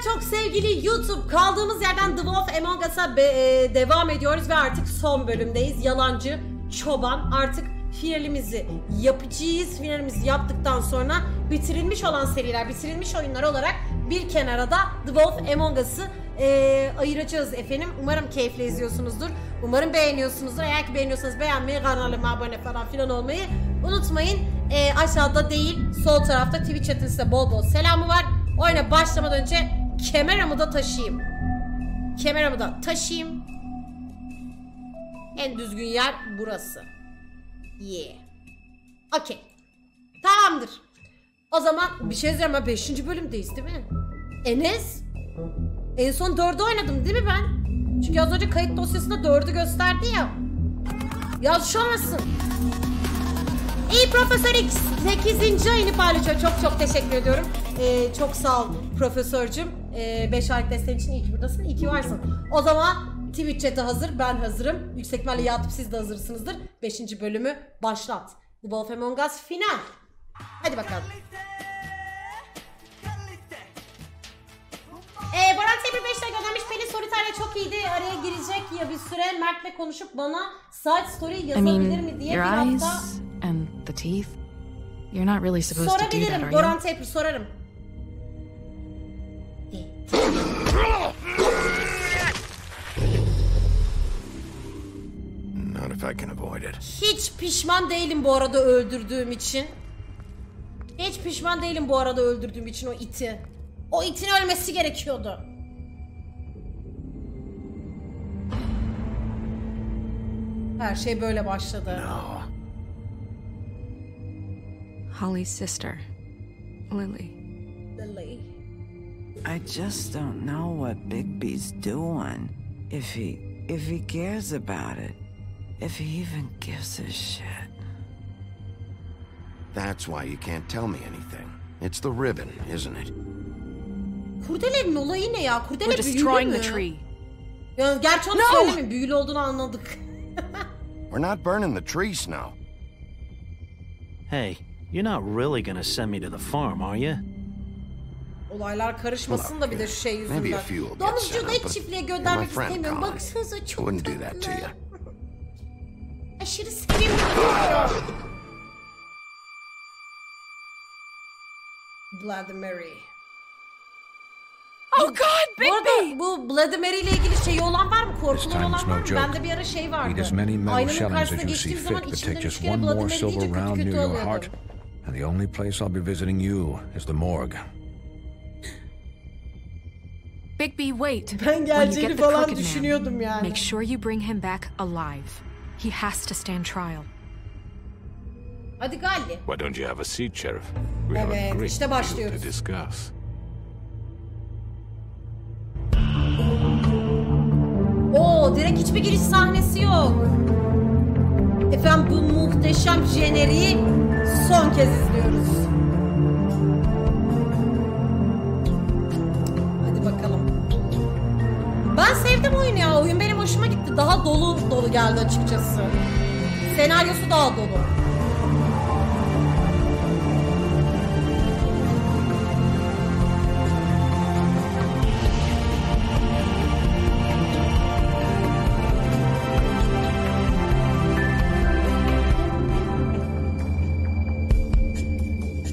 çok sevgili YouTube, kaldığımız yerden The Wolf Among Us'a devam ediyoruz ve artık son bölümdeyiz. Yalancı Çoban. Artık finalimizi yapacağız. Finalimizi yaptıktan sonra bitirilmiş olan seriler, bitirilmiş oyunlar olarak bir kenara da The Wolf Among Us'ı ayıracağız efendim. Umarım keyifle izliyorsunuzdur. Umarım beğeniyorsunuzdur. Eğer ki beğeniyorsanız beğenmeyi, kanalıma abone falan filan olmayı unutmayın. Aşağıda değil, sol tarafta Twitch chat'in size bol bol selamı var. Oyuna başlamadan önce kameramı da taşıyayım. Kameramı da taşıyayım. En düzgün yer burası. Yeah. Okey. Tamamdır. O zaman bir şey diyeceğim, ben 5. bölümdeyiz değil mi? Enes? En son 4'ü oynadım değil mi ben? Çünkü az önce kayıt dosyasında 4'ü gösterdi ya. Yanlış olmasın. İyi Profesör X 8. ayını paylaşıyor. Çok teşekkür ediyorum. Çok sağ ol Profesörcüm. 5 aylık desteğin için iyi ki buradasın. İyi ki varsın. O zaman Twitch chat'e hazır. Ben hazırım. Yüksek ihtimalle yatıp siz de hazırsınızdır. 5. bölümü başlat. The Wolf Among Us final. Hadi bakalım. Baran Tebrik 5 lira göndermiş. Beni Solitaire çok iyiydi. Araya girecek ya bir süre. Mert'le konuşup bana side story yazabilir mi diye bir hafta... And the teeth. You're not really supposed to do that, are you? Sorabilirim. Baran Tebrik sorarım. Not if I can avoid it. Hiç pişman değilim bu arada öldürdüğüm için. Hiç pişman değilim bu arada öldürdüğüm için o iti. O itin ölmesi gerekiyordu. Her şey böyle başladı. No. Holly's sister, Lily. Lily. I just don't know what Bigby's doing. If he cares about it. If he even gives a shit. That's why you can't tell me anything. It's the ribbon, isn't it? Kurdelenin olayı ne ya? Kurdele büyülü destroying mü? the tree. Ya, gerçi onu söylemeyin. Büyülü olduğunu anladık. We're not burning the tree, Snow. Hey, you're not really gonna send me to the farm, are you? Olaylar karışmasın da bir de şu şey Maybe a yüzünden. few will get Domuzcuğu sent da out, hiç but çiftliğe you're my göndermek friend, istemiyorum. Colin. Baksanıza I çok wouldn't do that to tatlı. you. Aşırı sevimli. Bloody Mary. Oh God, Bu arada Bigby! bu Bloody Mary ile ilgili şeyi olan var mı? Korkuları olan var mı? Bende bir ara şey vardı. Eat as many metal Aynanın shellings karşısına as you geçtiğim see zaman fit, but içimden take 3 just kere one Bloody more Mary silver deyince kötü round kötü near your oluyordum. heart, and the only place I'll be visiting you is the morgue. Bigby, wait. Ben When you geleceğini get the falan crooked düşünüyordum man, yani. make sure you bring him back alive. He has to stand trial. Hadi Galli. Why don't you have a seat, Sheriff? We have a Evet, great işte deal başlıyoruz. to discuss. Oo, direkt hiçbir giriş sahnesi yok. Efendim bu muhteşem jeneriği son kez izliyoruz. Hadi bakalım. Ben sevdim oyunu ya. Oyun benim hoşuma gitti. Daha dolu dolu geldi açıkçası. Senaryosu daha dolu.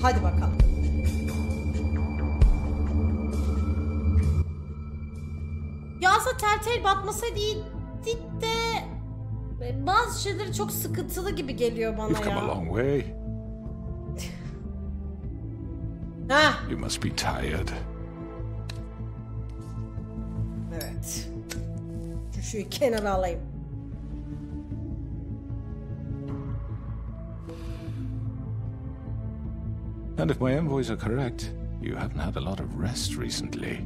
Hadi bakalım. Ya aslında Telltale batmasaydı iyiydi de bazı şeyleri çok sıkıntılı gibi geliyor bana You've come a ya. long way. Heh. You must be tired. Evet. Şu kenara alayım. And if my envoys are correct, you haven't had a lot of rest recently.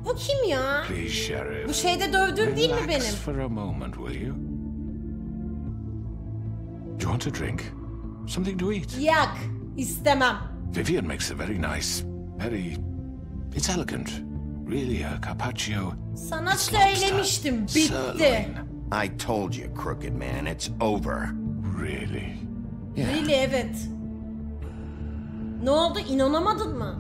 Bu kim ya? Please, Sheriff. Bu şeyde dövdüğüm değil mi Relax benim? for a moment, will you? Do you want a drink? Something to eat? Yak. İstemem. Vivian makes a very nice, it's elegant. Really a carpaccio. Sana It's lobster, söylemiştim. Bitti. sirloin. I told you, crooked man, it's over. Really? Really evet. Ne oldu? İnanamadın mı?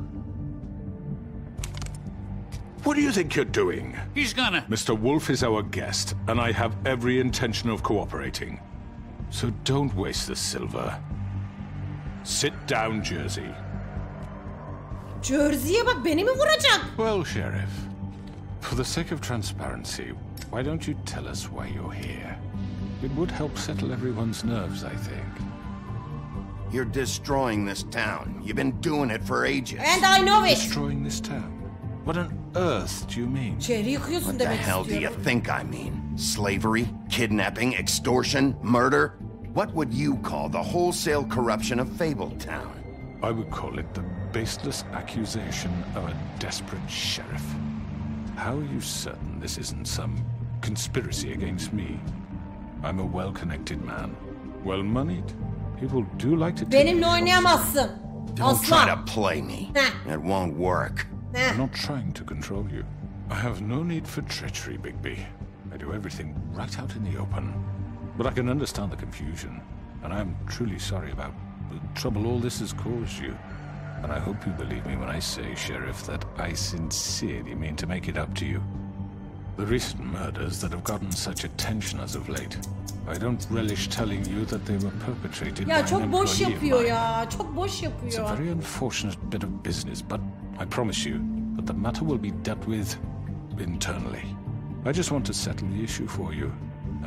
What do you think you're doing? He's gonna... Mr. Wolf is our guest, and I have every intention of cooperating. So don't waste the silver. Sit down, Jersey. Jersey'ye bak, beni mi vuracak? Well, Sheriff, for the sake of transparency, why don't you tell us why you're here? It would help settle everyone's nerves, I think. You're destroying this town. You've been doing it for ages. And I know it. Destroying this town? What on earth do you mean? Şehri yıkıyorsun What the demek hell do you istiyorum. think I mean? Slavery? Kidnapping? Extortion? Murder? What would you call the wholesale corruption of Fabletown? I would call it the baseless accusation of a desperate sheriff. How are you certain this isn't some conspiracy against me? I'm a well-connected man, well-moneyed. People do like to take Benimle oynayamazsın. Don't try Aslan. to play me. Heh. It won't work. Heh. I'm not trying to control you. I have no need for treachery, Bigby. I do everything right out in the open. But I can understand the confusion, and I am truly sorry about the trouble all this has caused you. And I hope you believe me when I say, Sheriff, that I sincerely mean to make it up to you. The recent murders that have gotten such attention as of late, I don't relish telling you that they were perpetrated by Ya an çok boş employee of yapıyor mine. ya. Çok boş It's a yapıyor. very unfortunate bit of business, but I promise you that the matter will be dealt with internally. I just want to settle the issue for you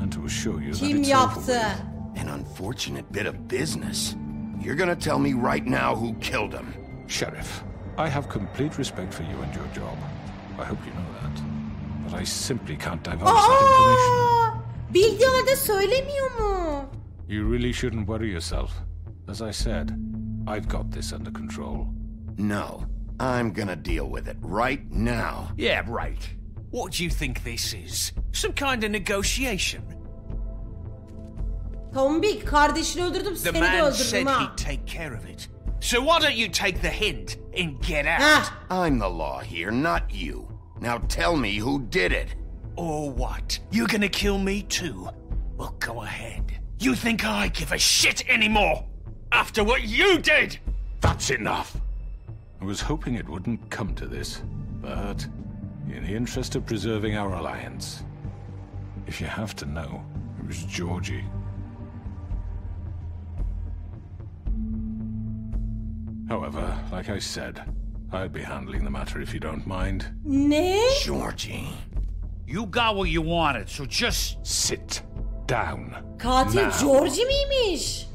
and to assure you that Kim it's over yaptı? with. An unfortunate bit of business. You're gonna tell me right now who killed him. Sheriff, I have complete respect for you and your job. I hope you know that. But I simply can't divulge that information. Aa! Bildiği halde söylemiyor mu? You really shouldn't worry yourself. As I said, I've got this under control. No, I'm gonna deal with it right now. Yeah, right. What do you think this is? Some kind of negotiation? Tombik, kardeşini öldürdüm, The seni de man öldürdüm said ha. he'd take care of it. So why don't you take the hint and get out? Heh. I'm the law here, not you. Now tell me who did it. Or what? You gonna kill me too? Well, go ahead. You think I give a shit anymore? After what you did? That's enough. I was hoping it wouldn't come to this, but in the interest of preserving our alliance, if you have to know, it was Georgie. However, like I said, I'll be handling the matter if you don't mind. Ne? Georgie. You got what you wanted, so just... Sit down. Katil now. Georgie miymiş?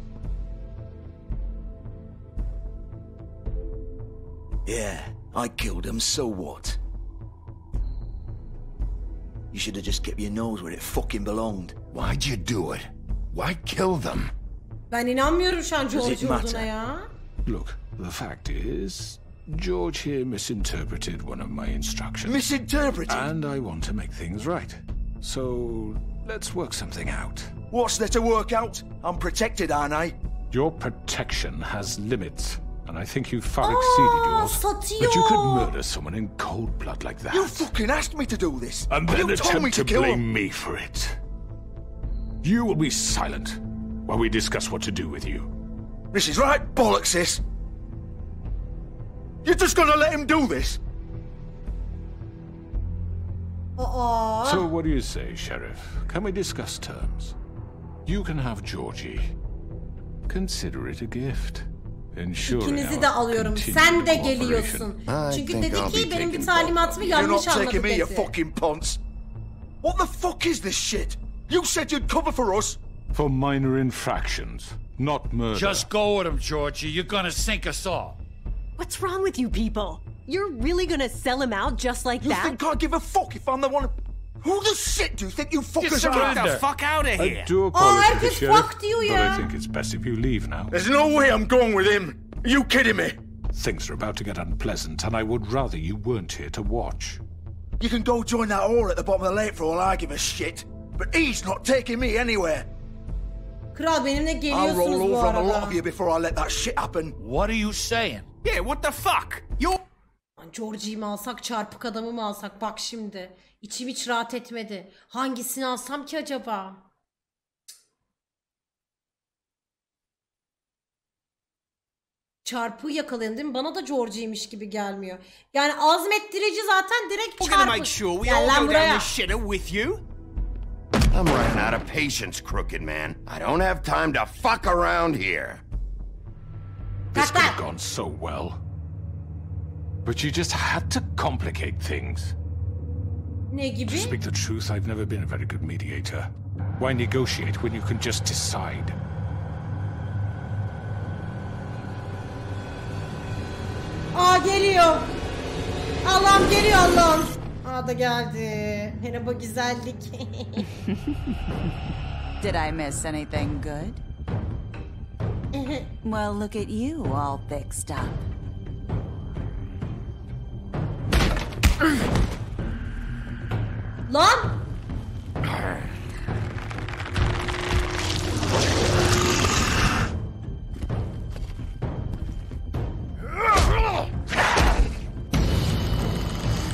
Yeah, I killed him, so what? You should have just kept your nose where it fucking belonged. Why'd you do it? Why kill them? Ben inanmıyorum şu an Does it George olduğuna matter? ya. Look, the fact is, George here misinterpreted one of my instructions. Misinterpreted? And I want to make things right. So, let's work something out. What's there to work out? I'm protected, aren't I? Your protection has limits, and I think you've far exceeded yours. satıyor. But you could murder someone in cold blood like that. You fucking asked me to do this. And then you told me attempt to to kill blame him. me for it. You will be silent while we discuss what to do with you. This is right bollocks, this. You're just gonna let him do this? Aa. So what do you say, Sheriff? Can we discuss terms? You can have Georgie. Consider it a gift. Ensuring İkinizi our de alıyorum. continued Sen de cooperation. geliyorsun. I Çünkü think dedi I'll ki be benim bir taking talimatımı both. You're yanlış not anladı taking me, you dedi. fucking ponce. What the fuck is this shit? You said you'd cover for us. For minor infractions, not murder. Just go with him, Georgie. You're gonna sink us all. What's wrong with you people? You're really gonna sell him out just like You that? think I give a fuck if I'm the one? Who the shit do you think you fuckers Get are? the fuck out of I here. do apologize, herkes Sheriff, fuck diyor but ya. I think it's best if you leave now. There's no way I'm going with him. Are you kidding me? Things are about to get unpleasant, and I would rather you weren't here to watch. You can go join that whore at the bottom of the lake for all I give a shit. But he's not taking me anywhere. Kral benimle I'll geliyorsunuz roll bu over on a lot arada. of you before I let that shit happen. What are you saying? Yeah, what the fuck? You... Lan Georgie'yi mi alsak, çarpık adamı mı alsak? Bak şimdi. İçim hiç rahat etmedi. Hangisini alsam ki acaba? Çarpığı yakalayın değil mi? Bana da Georgie'ymiş gibi gelmiyor. Yani azmettirici zaten direkt We're gonna make çarpı. sure we Gel all lan go down buraya. the shitter with you. I'm running out of patience, crooked man. I don't have time to fuck around here. This could have gone so well. But you just had to complicate things. Ne gibi? To speak the truth, I've never been a very good mediator. Why negotiate when you can just decide? Aa geliyor. Allah'ım geliyor Allah'ım. Aa da geldi. Merhaba güzellik. Did I miss anything good? Well, look at you, all fixed up. Lan!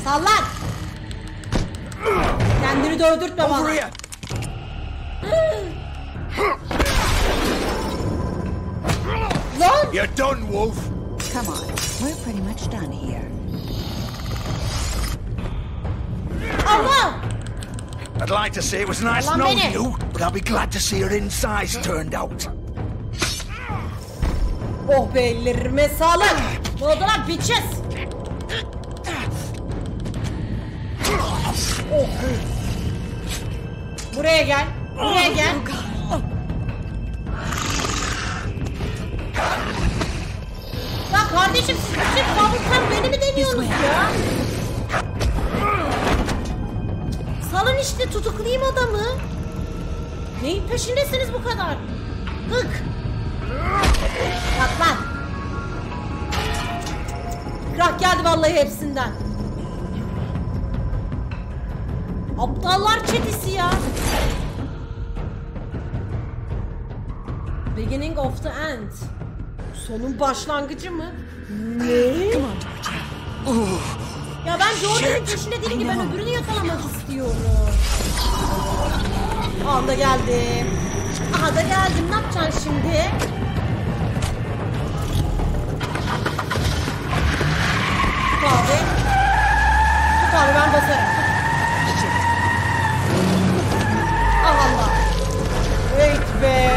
Sallan! Kendini dövdürtme bana. Over here! Lan! You're done, Wolf! Come on, we're pretty much done here. Allah! I'd like to say it was nice Ulan knowing Beni. you, but I'll be glad to see your insides turned out. Oh be ellerime sağlık. Ne oldu lan bitches? Oh. Buraya gel. Buraya gel. Ya kardeşim siz bütün kabuktan beni mi deniyorsunuz ya? Salın işte tutuklayayım adamı. Neyin peşindesiniz bu kadar? Hık. Bak lan. Krak geldi vallahi hepsinden. Aptallar çetesi ya. Beginning of the end. Sonun başlangıcı mı? Ne? Ya ben Jordan'ın peşinde değilim ki, ben öbürünü yakalamak istiyorum. Aha da geldim. Aha da geldim. Ne yapacaksın şimdi? Tut abi. Tut abi, ben basarım. Ah Allah. Evet be.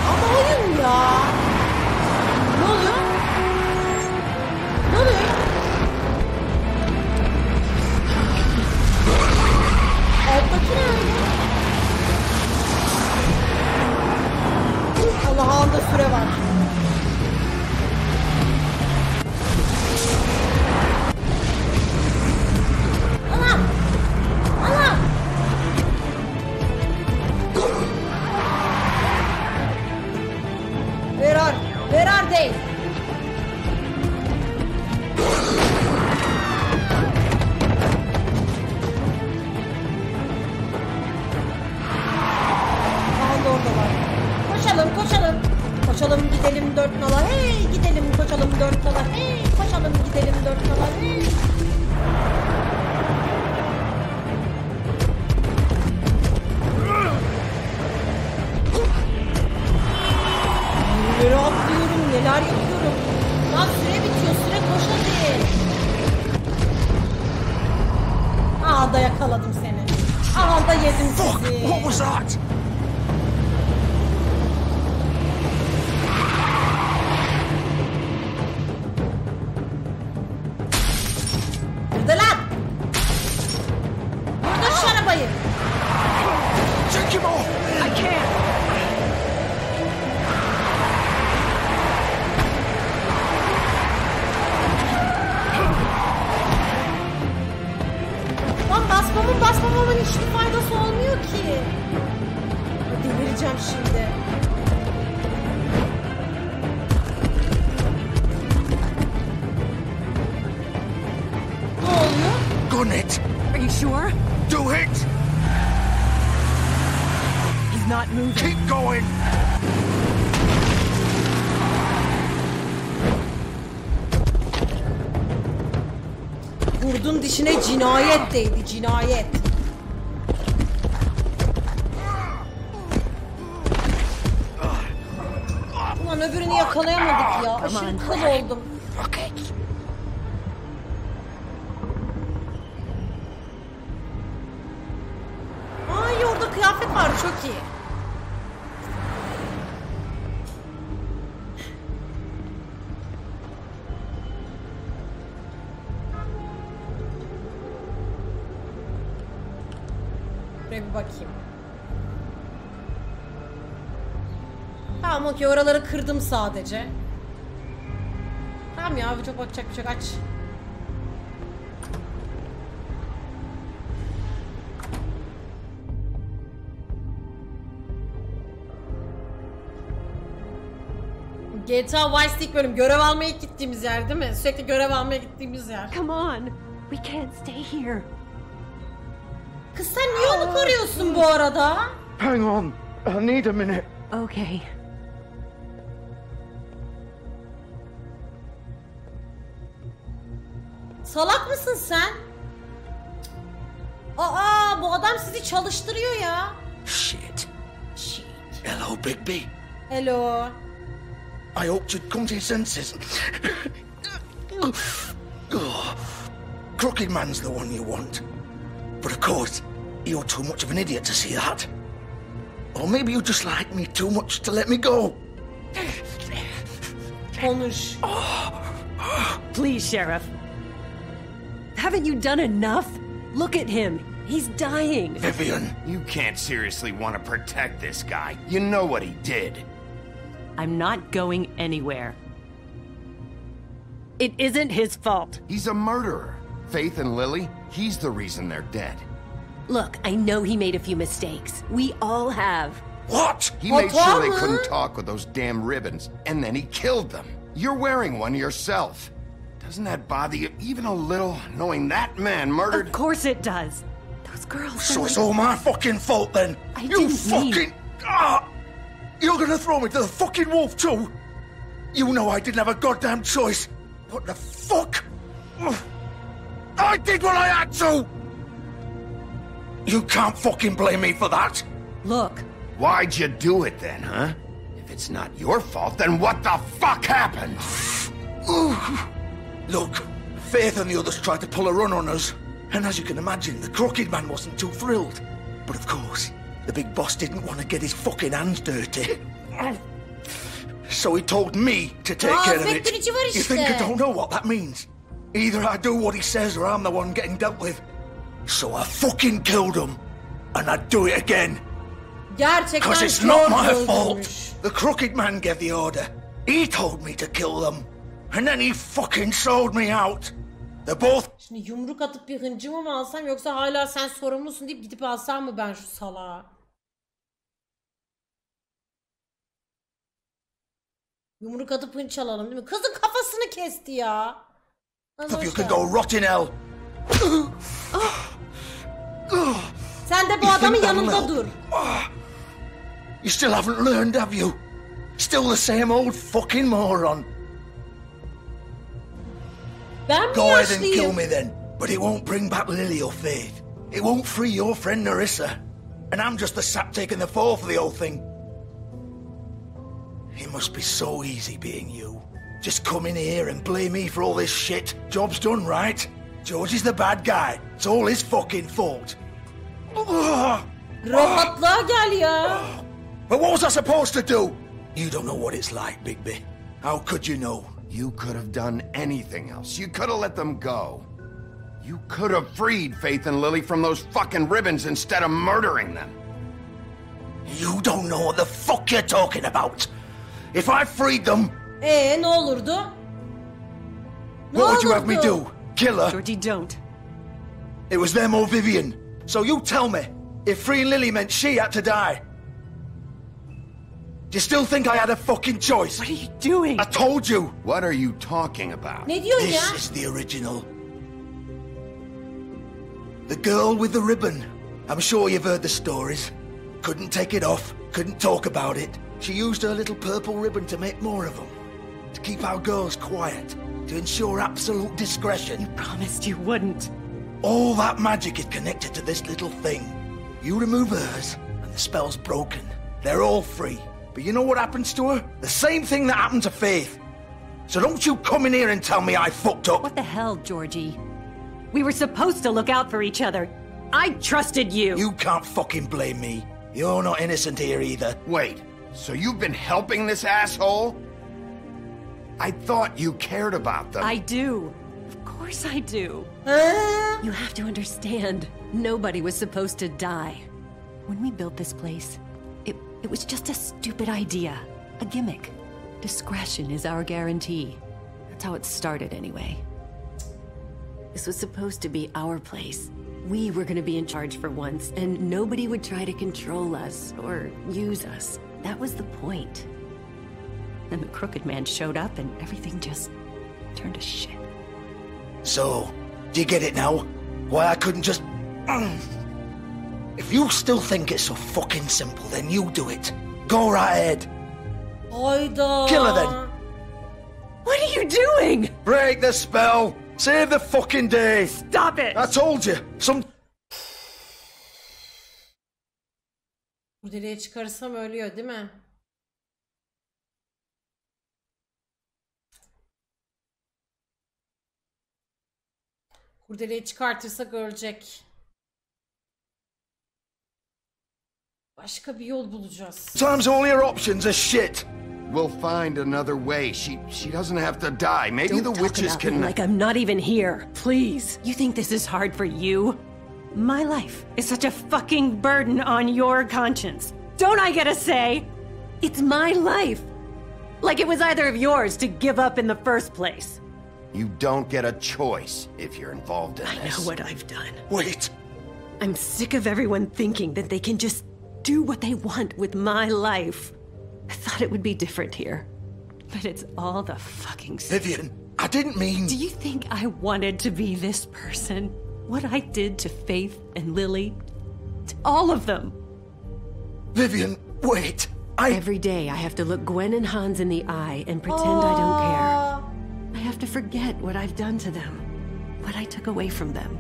Ama oyun ya. Ne oluyor? Ne oluyor? Alttaki nerede? Allah, anda süre var. Allah! Allah! Where are they? Aha da oradalar. Koşalım, koşalım. Koşalım gidelim dört nala. Hey, gidelim koşalım dört nala. Hey, koşalım gidelim dört nala. Hey. Neler atlıyorum, neler yapıyorum. Lan süre bitiyor, süre koş hadi. Aha da yakaladım seni. Aha da yedim sizi. Fuck! What was that? Burada lan. Burada şu arabayı. Take him off! I can't. Lan basmamamın hiçbir faydası olmuyor ki. Delireceğim şimdi. Ne oluyor? Gun it! Are you sure? Do it! He's not moving. Keep going! Kurdun dişine cinayet değdi, cinayet. Ulan öbürünü yakalayamadık ya. Aşırı kıl oldum. Ay orada kıyafet var, çok iyi. Buraya bir bakayım. Tamam okey, oraları kırdım sadece. Tamam ya, çok bakacak bir şey, aç. GTA Vice ilk bölüm görev almaya gittiğimiz yer değil mi? Sürekli görev almaya gittiğimiz yer. Come on. We can't stay here. Kız sen niye onu koruyorsun bu arada? Hang on. I need a minute. Okay. Salak mısın sen? Aa, bu adam sizi çalıştırıyor ya. Shit. Hello, Bigby. Hello. I hoped you'd come to your senses. Crooked Man's the one you want. But of course, you're too much of an idiot to see that. Or maybe you just like me too much to let me go. Konuş. Please, Sheriff. Haven't you done enough? Look at him. He's dying. Vivian. You can't seriously want to protect this guy. You know what he did. I'm not going anywhere. It isn't his fault. He's a murderer. Faith and Lily, he's the reason they're dead. Look, I know he made a few mistakes. We all have. What? He made sure they couldn't talk with those damn ribbons, and then he killed them. You're wearing one yourself. Doesn't that bother you even a little, knowing that man murdered... Of course it does. Those girls... So it's all my fucking fault then? You fucking... You're gonna throw me to the fucking wolf too? You know I didn't have a goddamn choice. What the fuck? I did what I had to! You can't fucking blame me for that. Look. Why'd you do it then, huh? If it's not your fault, then what the fuck happened? Look, Faith and the others tried to pull a run on us. And as you can imagine, the Crooked Man wasn't too thrilled. But of course, the big boss didn't want to get his fucking hands dirty. So he told me to take care of it. You think I don't know what that means? Either I do what he says or I'm the one getting dealt with. So I fucking killed him. And I'd do it again. Because it's not my fault. The Crooked Man gave the order. He told me to kill them. And then he fucking sold me out. They're both... Şimdi yumruk atıp bir hıncımı mı alsam yoksa hala sen sorumlusun deyip gidip alsam mı ben şu salağı? Yumruk atıp hınç alalım değil mi? Kızın kafasını kesti ya. You can go rot in hell. Sen de bu adamın yanında dur. You still haven't learned, have you? Still the same old fucking moron. Go ahead and kill me then, but it won't bring back Lily or Faith. It won't free your friend Nerissa. And I'm just the sap taking the fall for the whole thing. It must be so easy being you. Just come in here and blame me for all this shit. Job's done, right? George is the bad guy. It's all his fucking fault. Rahatlığa gel ya. But what was I supposed to do? You don't know what it's like, Bigby. How could you know? You could have done anything else. You could have let them go. You could have freed Faith and Lily from those fucking ribbons instead of murdering them. You don't know what the fuck you're talking about. If I freed them... Ne olurdu? What would you have me do? Kill her? Georgie, don't. It was them or Vivian. So you tell me, if freeing Lily meant she had to die... Do you still think I had a fucking choice? What are you doing? I told you. What are you talking about? Ne diyorsun ya? This is the original. The girl with the ribbon. I'm sure you've heard the stories. Couldn't take it off, couldn't talk about it. She used her little purple ribbon to make more of them. To keep our girls quiet. To ensure absolute discretion. You promised you wouldn't. All that magic is connected to this little thing. You remove hers, and the spell's broken. They're all free. But you know what happens to her? The same thing that happened to Faith. So don't you come in here and tell me I fucked up. What the hell, Georgie? We were supposed to look out for each other. I trusted you. You can't fucking blame me. You're not innocent here either. Wait, so you've been helping this asshole? I thought you cared about them. I do. Of course I do. You have to understand, nobody was supposed to die. When we built this place, it was just a stupid idea. A gimmick. Discretion is our guarantee. That's how it started anyway. This was supposed to be our place. We were gonna be in charge for once, and nobody would try to control us or use us. That was the point. Then the crooked man showed up and everything just turned to shit. So, do you get it now? Why I couldn't just... If you still think it's so fucking simple, then you do it. Go right ahead. Hayda. Kill her then. What are you doing? Break the spell. Save the fucking day. Stop it. I told you. Kurdeleyi çıkarırsam ölüyor değil mi? Kurdeleyi çıkartırsak ölecek. Başka bir yol bulacağız. Sometimes all your options are shit. We'll find another way. She doesn't have to die. Maybe Don't the witches talk about me can... like I'm not even here. Please. You think this is hard for you? My life is such a fucking burden on your conscience. Don't I get a say? It's my life. Like it was either of yours to give up in the first place. You don't get a choice if you're involved in I this. know what I've done. Wait. I'm sick of everyone thinking that they can just do what they want with my life. I thought it would be different here. But it's all the fucking stuff. Vivian, I didn't mean... Do you think I wanted to be this person? What I did to Faith and Lily? To all of them. Vivian, wait. Every day I have to look Gwen and Hans in the eye and pretend I don't care. I have to forget what I've done to them. What I took away from them.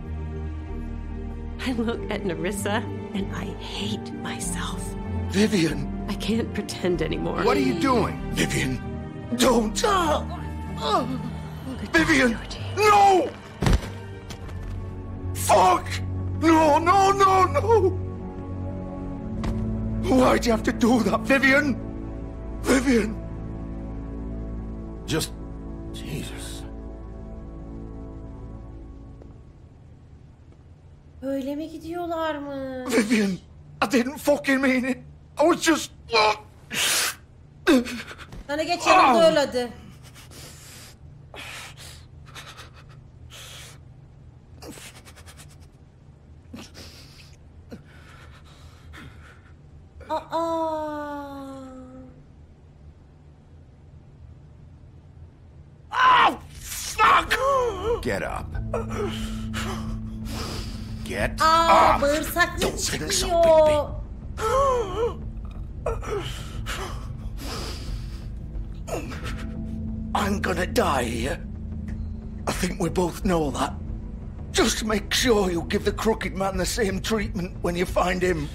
I look at Nerissa and I hate myself. Vivian. I can't pretend anymore. What are you doing? Vivian, don't. Vivian, no! Fuck! No, no, no, no! Why'd you have to do that, Vivian? Vivian! Just... Jesus. Öyle mi gidiyorlarmış? Vivian, I didn't fucking mean it. I was just... Sana geç yanımda öl hadi. Oh, fuck! Get up. Get Aa, up. bağırsaklı think so, çıkıyor. I'm gonna die here. I think we both know that. Just make sure you give the crooked man the same treatment when you find him.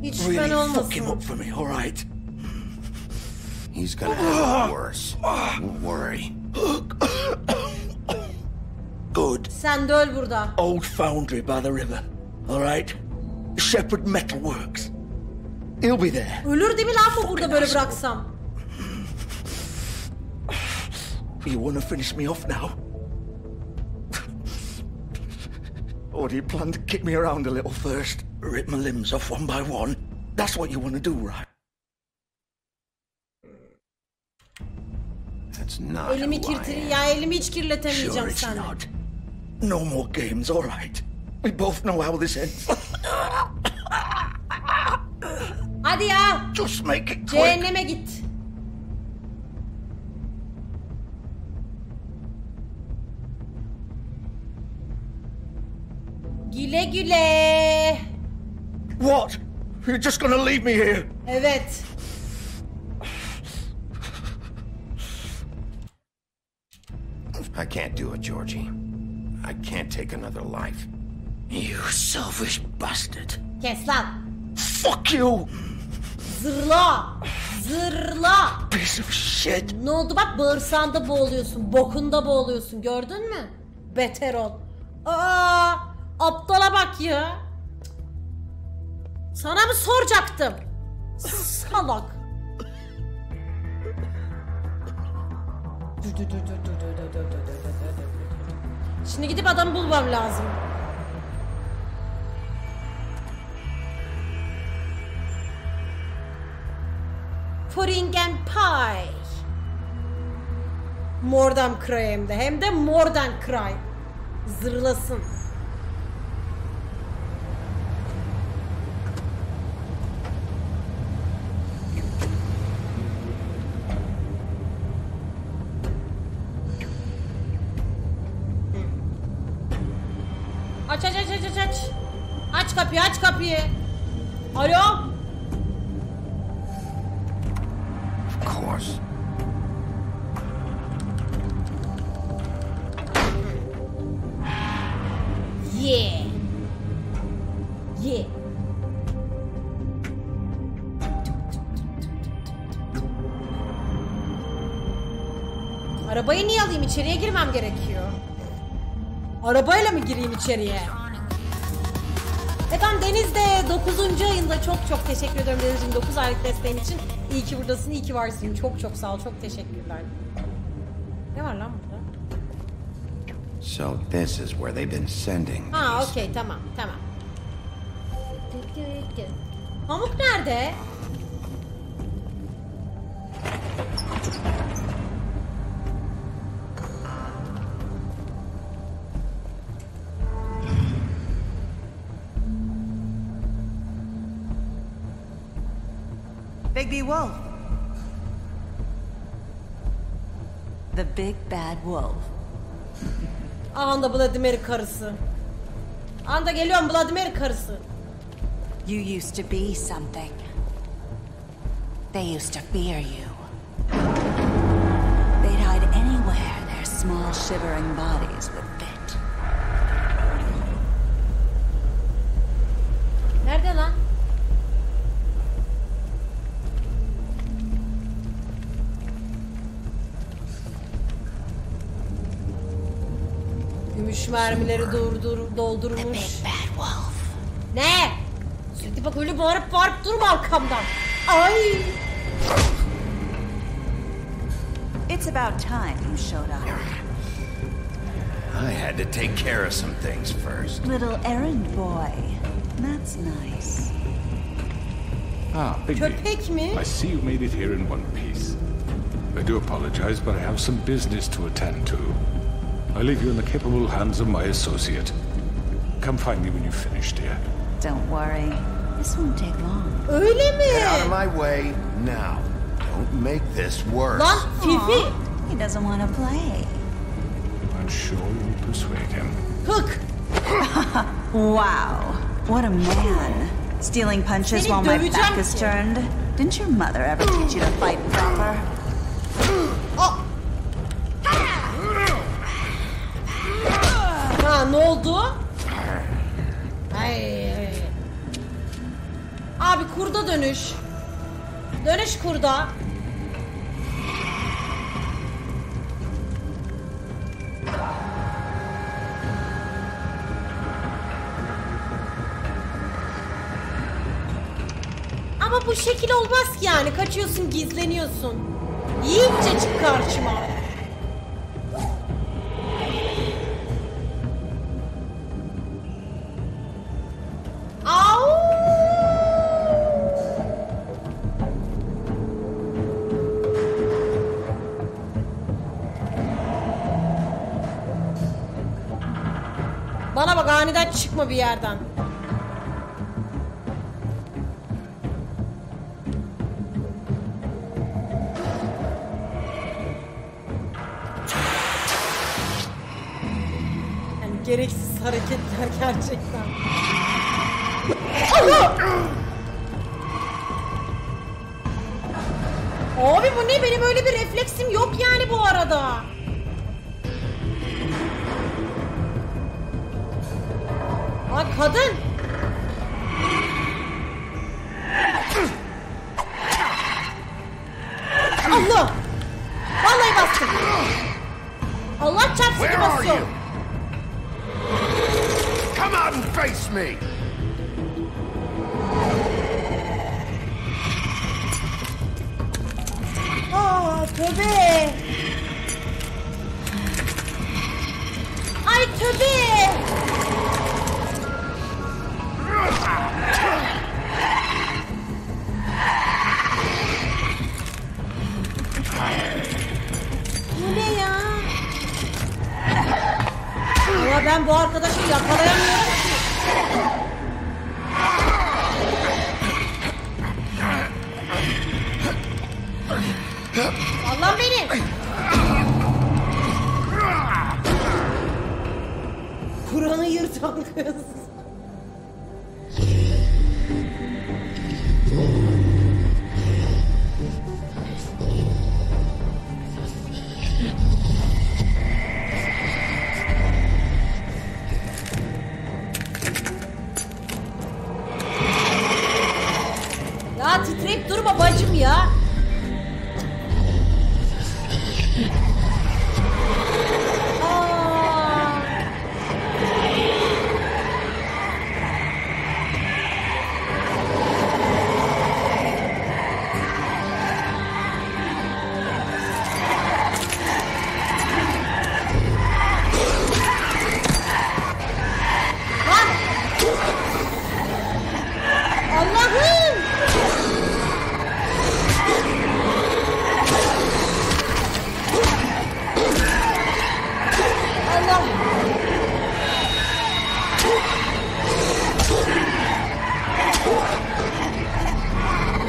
Hiç şüphen Really fuck him olmasın. up for me, alright? He's gonna have it worse. Don't worry. Good. Sen de öl burada. Old foundry by the river, alright? Shepherd Metalworks. He'll be there. Ölür değil mi lan bu burada böyle bıraksam? You wanna finish me off now? Or do you plan to kick me around a little first? Rip my limbs off one by one? That's what you wanna do, right? That's not Elimi who I kirtir am. ya elimi hiç Sure kirletemeyeceğim it's seninle. not. No more games, alright? We both know how this ends. Hadi ya. Just make it quick. Cehenneme git. Güle güle. What? You're just gonna leave me here? Evet. I can't do it, Georgie. I can't take another life. You selfish bastard. Kes lan. Fuck you! Zırla. Zırla. Piece of shit. Ne oldu bak, bağırsağında boğuluyorsun. Bokunda boğuluyorsun, gördün mü? Beter ol. Aa, aptala bak ya. Sana mı soracaktım? Salak. Şimdi gidip adamı bulmam lazım. Pudding and pie. More than cry hem de more than cry. Zırlasın. Aç. Aç kapıyı, aç kapıyı. Alo? Of course. Yeah. Yeah. Arabayı niye alayım? İçeriye girmem gerekiyor. Arabayla mı gireyim içeriye? Efendim Deniz de 9. ayında çok teşekkür ederim Deniz'ciğim 9 aylık desteğin için. İyi ki buradasın, iyi ki varsın. Çok sağ ol, çok teşekkürler. Ne var lan burada? So this is where they've been sending. Ha okey, tamam. Pamuk nerede? Big B Wolf. The big bad wolf. Anda Vladimir karısı. Anda geliyorum Vladimir karısı. You used to be something. They used to fear you. They'd hide anywhere their small shivering bodies would fit. Nerede lan? Gümüş mermileri doldurmuş. Ne? Sürekli bak öyle bağırıp durma arkamdan. Ay! It's about time you showed up. I had to take care of some things first. Little errand boy. That's nice. Ah, Bigby. Köpek mi? I see you made it here in one piece. I do apologize, but I have some business to attend to. I leave you in the capable hands of my associate. Come find me when you've finished, dear. Don't worry. This won't take long. Öyle mi? Get out of my way now. Don't make this worse. Lan Fifi. He doesn't want to play. I'm sure you'll persuade him. Hık. Wow. What a man. Stealing punches Seni while my back döveceğim is ki. turned. Didn't your mother ever teach you to fight proper? Ha ne oldu? Ay. Abi kurda dönüş. Dönüş kurda. Ama bu şekil olmaz ki yani. Kaçıyorsun, gizleniyorsun. Yiğitçe çık karşıma. Au! Bana bak, aniden çıkma bir yerden. Yani gereksiz hareketler gerçekten. Allah! Abi bu ne? Benim öyle bir refleksim yok yani bu arada. Aa kadın. Allah! Vallahi bastım. Allah çarpsın ki basıyor. Come out and face me. Aa, tövbe. Ay tövbe. Bu ne ya? Ama ben bu arkadaşı yakalayamıyorum ki. Allah'ım beni. Kur'an'ı yırtan kız. Ya titreyip durma bacım ya.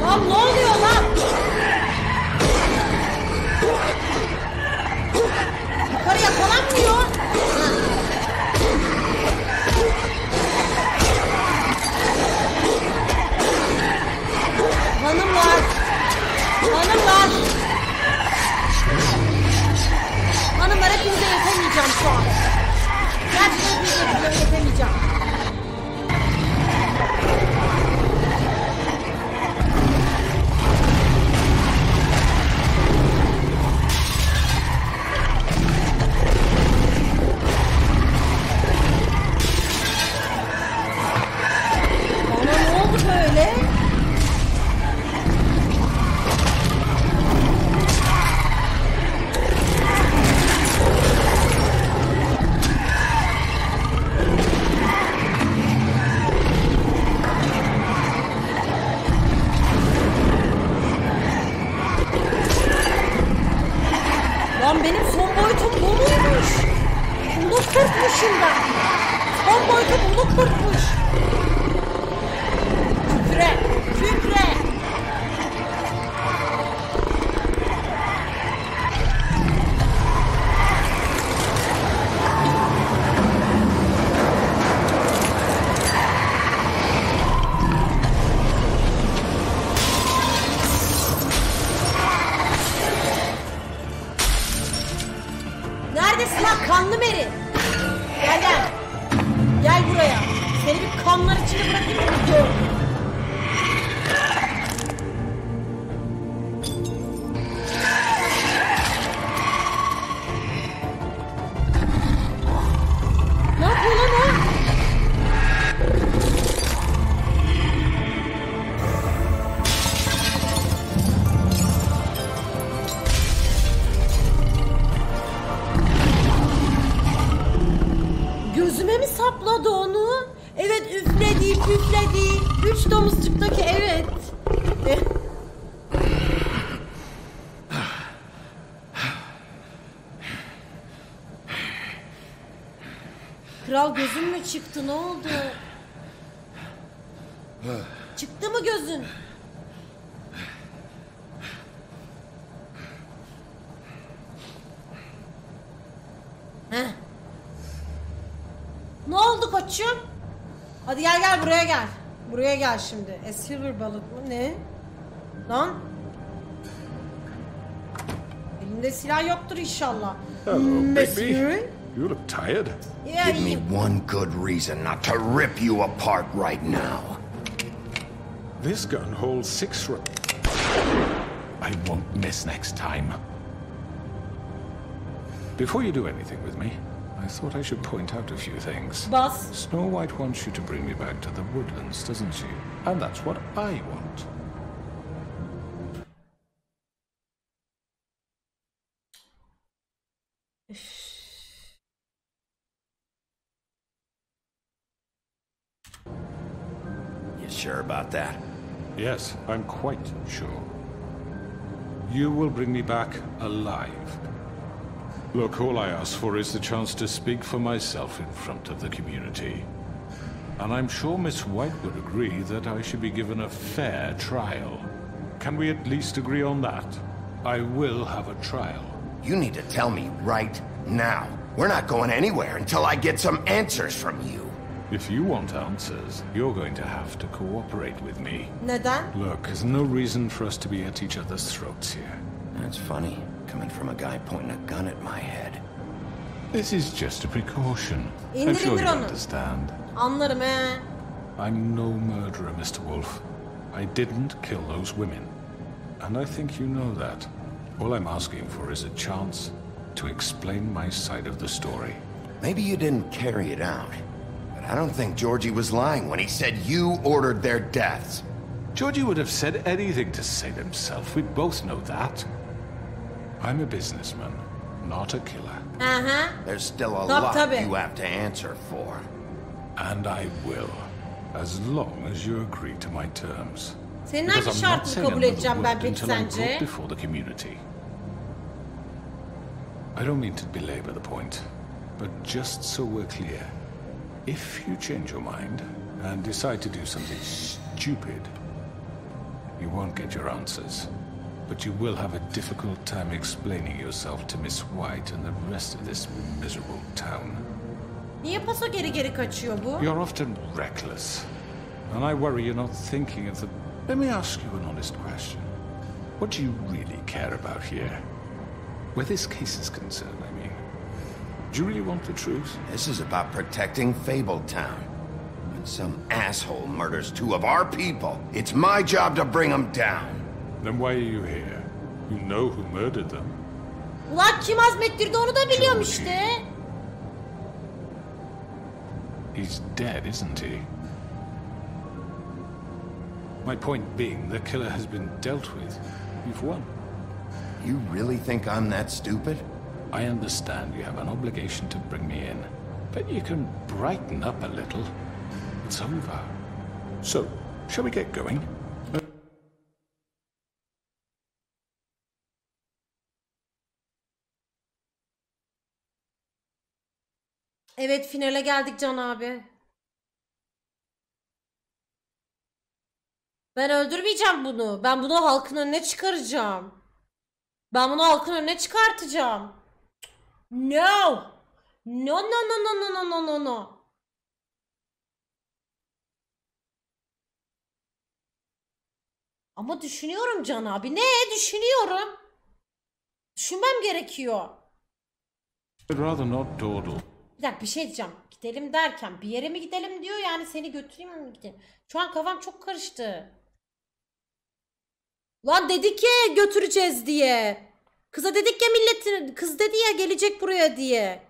Lan ne oluyor lan? Yukarı yakalanmıyor. Hanımlar. Hanımlar. Hanımlar hepinize yetemeyeceğim şu an. Gerçekten hepinize yetemeyeceğim. Lan benim son boyutum bu muymuş? Bunu kırpmışım ben. Son boyutum bunu kırpmış. Kükre, kükre. Neredesin lan kanlı Meri? Gel gel. Gel buraya. Seni bir kanlar içine bırakayım mı? Gör. Ne yapıyor lan o? Gözüme mi sapladı onu? Evet üfledi, üfledi. 3 domuzcuktaki evet. Kral gözün mü çıktı? Ne oldu? Çıktı mı gözün? Heh. Ne oldu koçum? Hadi gel gel buraya gel. Buraya gel şimdi. Silver balık mı? Ne? Lan? Elinde silah yoktur inşallah. Hello, Bigby. You look tired. Yeah, Give me one good reason not to rip you apart right now. This gun holds 6 rounds. I won't miss next time. Before you do anything with me, I thought I should point out a few things. Bas. Snow White wants you to bring me back to the woodlands, doesn't she? And that's what I want. You sure about that? Yes, I'm quite sure. You will bring me back alive. Look, all I ask for is the chance to speak for myself in front of the community. And I'm sure Miss White would agree that I should be given a fair trial. Can we at least agree on that? I will have a trial. You need to tell me right now. We're not going anywhere until I get some answers from you. If you want answers, you're going to have to cooperate with me. Neden? Look, there's no reason for us to be at each other's throats here. That's funny, coming from a guy pointing a gun at my head. This is just a precaution. I'm İndir sure indir you onu. understand. Anlarım he. I'm no murderer, Mr. Wolf. I didn't kill those women. And I think you know that. All I'm asking for is a chance to explain my side of the story. Maybe you didn't carry it out. But I don't think Georgie was lying when he said you ordered their deaths. Georgie would have said anything to save himself. We both know that. I'm a businessman, not a killer. Aha. There's still a Tabii, lot tabii. you have to answer for. And I will, as long as you agree to my terms. Senin Because hangi I'm not şartını saying kabul another edeceğim ben word peki until I'm brought sence? before the community. I don't mean to belabor the point, but just so we're clear, if you change your mind and decide to do something stupid, you won't get your answers. But you will have a difficult time explaining yourself to Miss White and the rest of this miserable town. Niye paso geri geri kaçıyor bu? You're often reckless, and I worry you're not thinking of the... Let me ask you an honest question. What do you really care about here? Where this case is concerned, I mean. Do you really want the truth? This is about protecting Fabletown. When some asshole murders two of our people, it's my job to bring them down. Then why are you here? You know who murdered them. Ulan kim azmettirdi onu da biliyorum işte. He's dead, isn't he? My point being, the killer has been dealt with. You've won. You really think I'm that stupid? I understand you have an obligation to bring me in, but you can brighten up a little. It's over. So, shall we get going? Evet, finale geldik Can abi. Ben öldürmeyeceğim bunu. Ben bunu halkın önüne çıkaracağım. Ben bunu halkın önüne çıkartacağım. No. No no no no no no no no no. Ama düşünüyorum Can abi. Ne düşünüyorum? Düşünmem gerekiyor. I'd rather not dawdle. Bir dakika bir şey diyeceğim. Gidelim derken bir yere mi gidelim diyor, yani seni götüreyim mi gidelim? Şu an kafam çok karıştı. Lan dedik ya götüreceğiz diye. Kıza dedik ya milletin, kız dedi ya gelecek buraya diye.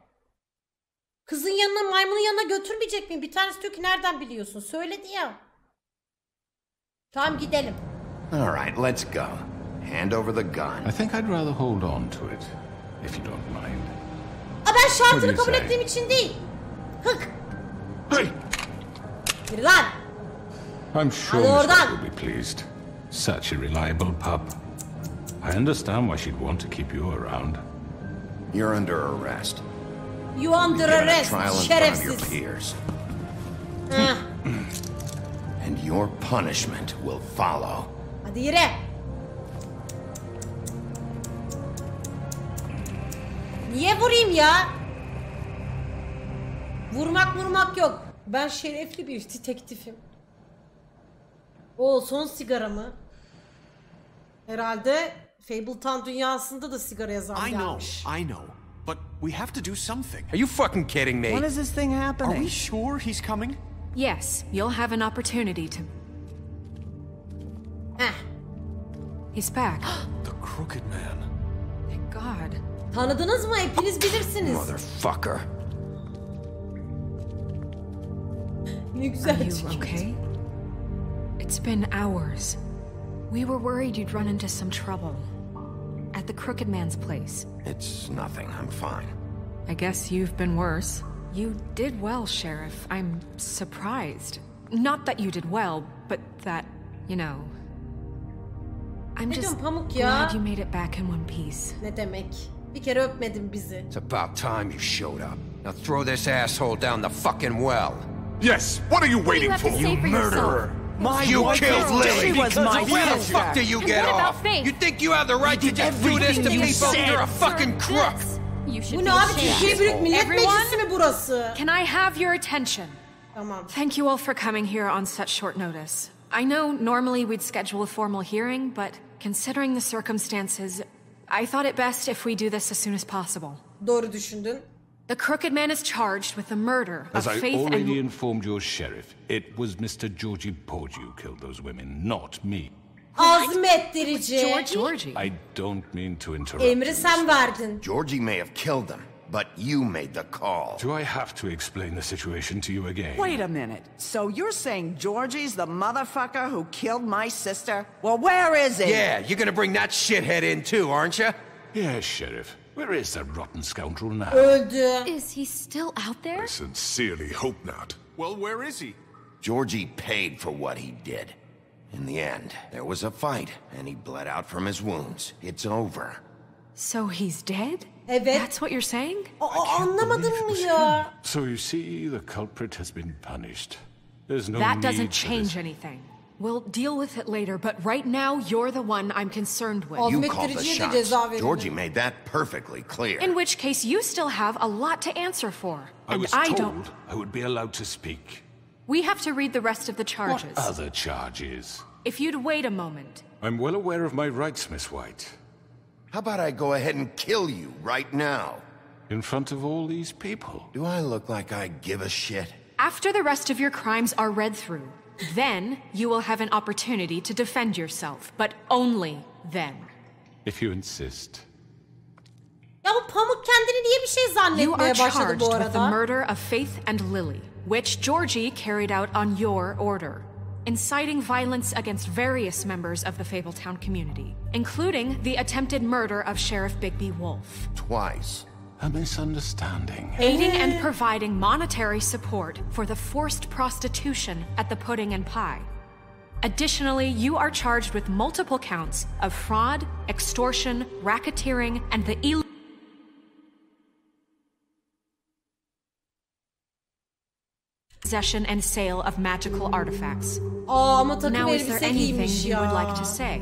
Kızın yanına, maymunun yanına götürmeyecek miyim? Bir tanesi diyor ki nereden biliyorsun? Söyledi ya. Tamam gidelim. All right, let's go. Hand over the gun. I think I'd rather hold on to it, if you don't mind. Aa, ben What do şartını you kabul say? ettiğim için değil. Hık. Hey! Yürü lan. I'm sure Hadi Miss oradan. White will be pleased. Such a reliable pup. I understand why she'd want to keep you around. You're under arrest. You under Given a arrest, trial in front of your şerefsiz. peers. Heh. And your punishment will follow. Hadi yürü. Niye vurayım ya? Vurmak yok. Ben şerefli bir detektifim. O son sigara mı? Herhalde Fabletown dünyasında da sigaraya zam gelmiş. I know. But we have to do something. Are you fucking kidding me? When is this thing happening? Are we sure he's coming? Yes, you'll have an opportunity to. Heh. He's back. The Crooked Man. Thank God. Tanıdınız mı? Hepiniz bilirsiniz. Motherfucker. Ne güzel Are you çıkıyor. okay? It's been hours. We were worried you'd run into some trouble. At the Crooked Man's place. It's nothing. I'm fine. I guess you've been worse. You did well, Sheriff. I'm surprised. Not that you did well, but that, you know... I'm Ne just diyorsun Pamuk ya? glad you made it back in one piece. Ne demek? Bir kere öpmedin bizi. It's about time you showed up. Now throw this asshole down the fucking well. Yes, what are you waiting for? You murderer! You killed Lily! was my Where the sister. fuck do you get what about off? Faith? You think you have the right to just do this to people? You're a fucking crook! You should Bu be ne abi? ashamed. Türkiye Büyük Millet Everyone? Meclisi mi burası? Can I have your attention? Tamam. Thank you all for coming here on such short notice. I know normally we'd schedule a formal hearing, but considering the circumstances, I thought it best if we do this as soon as possible. Doğru düşündün. The Crooked Man is charged with the murder As of I Faith already and... informed your sheriff, it was Mr. Georgie Porge who killed those women, not me. Azmettirici. Georgie. I don't mean to interrupt Emri you, sen verdin. Georgie may have killed them, but you made the call. Do I have to explain the situation to you again? Wait a minute. So you're saying Georgie's the motherfucker who killed my sister? Well, where is he? Yeah, you're gonna bring that shithead in too, aren't you? Yes, Sheriff. Where is that rotten scoundrel now? Öldü. Is he still out there? I sincerely hope not. Well, where is he? Georgie paid for what he did. In the end, there was a fight, and he bled out from his wounds. It's over. So he's dead? Evet. That's what you're saying? Anlamadın mı ya? So you see, the culprit has been punished. There's no That need doesn't for change this. anything. We'll deal with it later, but right now, you're the one I'm concerned with. You called the Azmettiriciye de shots. ceza verildi. Georgie made that perfectly clear. In which case, you still have a lot to answer for. I And was I told don't. I would be allowed to speak. We have to read the rest of the charges. What other charges? If you'd wait a moment. I'm well aware of my rights, Miss White. How about I go ahead and kill you right now? In front of all these people. Do I look like I give a shit? After the rest of your crimes are read through, then you will have an opportunity to defend yourself, but only then. If you insist. Ya bu Pamuk kendini niye bir şey You are zannetmeye başladı charged bu with the arada? murder of Faith and Lily, which Georgie carried out on your order, inciting violence against various members of the Fabletown community, including the attempted murder of Sheriff Bigby Wolf. Twice. A misunderstanding. Aiding and providing monetary support for the forced prostitution at the Pudding and Pie. Additionally, you are charged with multiple counts of fraud, extortion, racketeering, and the possession and sale of magical artifacts. Aa ama takım Now, is there elbise anything giymiş you would ya. like to say?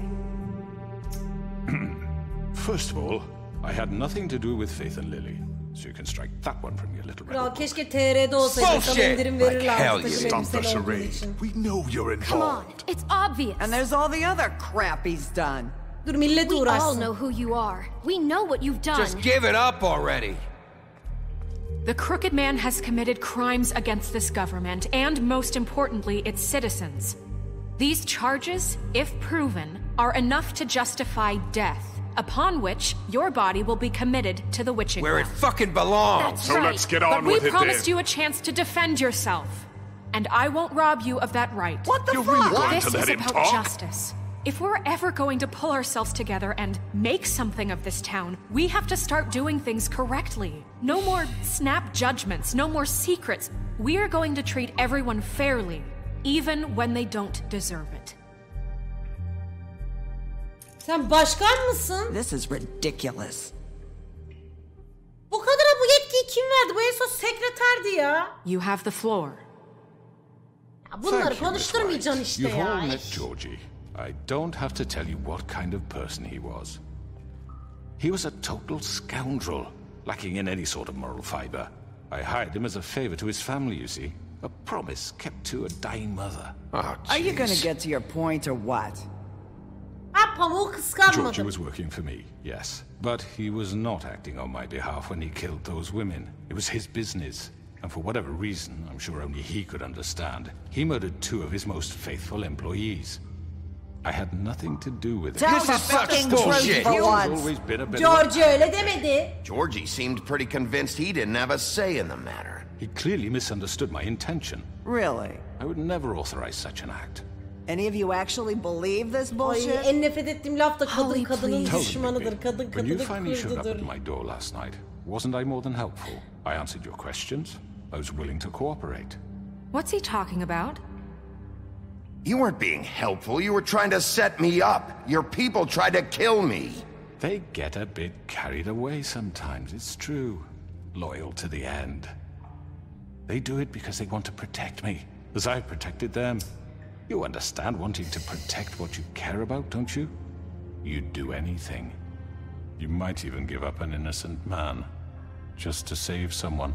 First of all, I had nothing to do with Faith and Lily, so you can strike that one from your little Kral record. keşke TR'de olsaydı sana Bullshit! indirim Like verirlerdi hell takım you Stop the elbiseli olduğu charade. için. We know you're involved. Come on, it's obvious. And there's all the other crap he's done. Dur millet We all uğraşsın. know who you are. We know what you've done. Just give it up already. The Crooked Man has committed crimes against this government and, most importantly, its citizens. These charges, if proven, are enough to justify death, upon which your body will be committed to the witching Where it well. fucking belongs. That's So right. let's get But on we with it promised then. you a chance to defend yourself, and I won't rob you of that right. What the You're fuck? really going This to let is him about talk? justice. If we're ever going to pull ourselves together and make something of this town, we have to start doing things correctly. No more snap judgments, no more secrets. We are going to treat everyone fairly, even when they don't deserve it. Sen başkan mısın? This is ridiculous. Bu kadına bu yetkiyi kim verdi? Bu en son sekreterdi ya. You have the floor. Ya bunları Thank you, Miss konuşturmayacaksın White. işte You've ya. all met Georgie. I don't have to tell you what kind of person he was. He was a total scoundrel, lacking in any sort of moral fiber. I hired him as a favor to his family, you see. A promise kept to a dying mother. Oh, Are you gonna jeez. get to your point or what? Ha Pamuk'u Georgie kıskanmadım. was working for me, yes. But he was not acting on my behalf when he killed those women. It was his business. And for whatever reason, I'm sure only he could understand, he murdered two of his most faithful employees. I had nothing to do with it. Tell the fucking truth for once. Always been a bit Georgie öyle demedi. Georgie seemed pretty convinced he didn't have a say in the matter. He clearly misunderstood my intention. Really? I would never authorize such an act. Any of you actually believe this Ay, bullshit? en nefret ettiğim laf da kadın Holly, kadının please. düşmanıdır. Kadın When you kadının finally showed up kurdudur. at my door last night, wasn't I more than helpful? I answered your questions. I was willing to cooperate. What's he talking about? You weren't being helpful. You were trying to set me up. Your people tried to kill me. They get a bit carried away sometimes, it's true. Loyal to the end. They do it because they want to protect me, as I've protected them. You understand wanting to protect what you care about, don't you? You'd do anything. You might even give up an innocent man, just to save someone.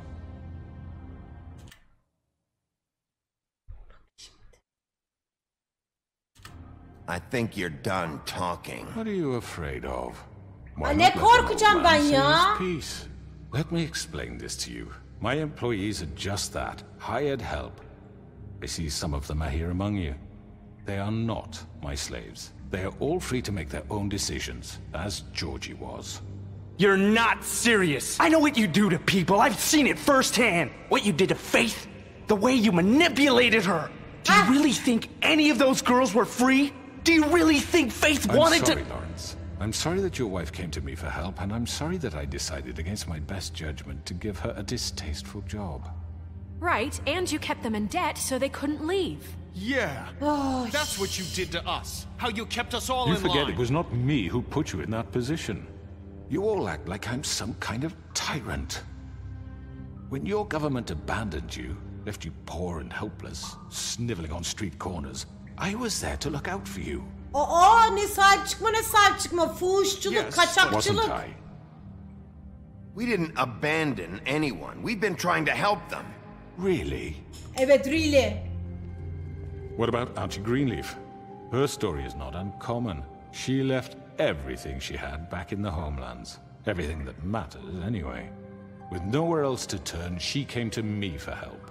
I think you're done talking. What are you afraid of? Ay, ne not let an korkacağım old ben man say ya? his piece? Let me explain this to you. My employees are just that, hired help. I see some of them are here among you. They are not my slaves. They are all free to make their own decisions, as Georgie was. You're not serious. I know what you do to people. I've seen it firsthand. What you did to Faith. The way you manipulated her. Do you really think any of those girls were free? Do you really think Faith wanted I'm sorry, to... Lawrence. I'm sorry that your wife came to me for help, and I'm sorry that I decided against my best judgment to give her a distasteful job. Right, and you kept them in debt so they couldn't leave. Yeah. That's what you did to us. How you kept us all You in forget line. it was not me who put you in that position. You all act like I'm some kind of tyrant. When your government abandoned you, left you poor and helpless, sniveling on street corners, I was there to look out for you. Aa, ne sahip çıkma ne sahip çıkma. Fuhuşçuluk, Yes, kaçakçılık. Wasn't I? We didn't abandon anyone. We've been trying to help them. Really? Evet, really. What about Auntie Greenleaf? Her story is not uncommon. She left everything she had back in the homelands. Everything that matters, anyway. With nowhere else to turn, she came to me for help.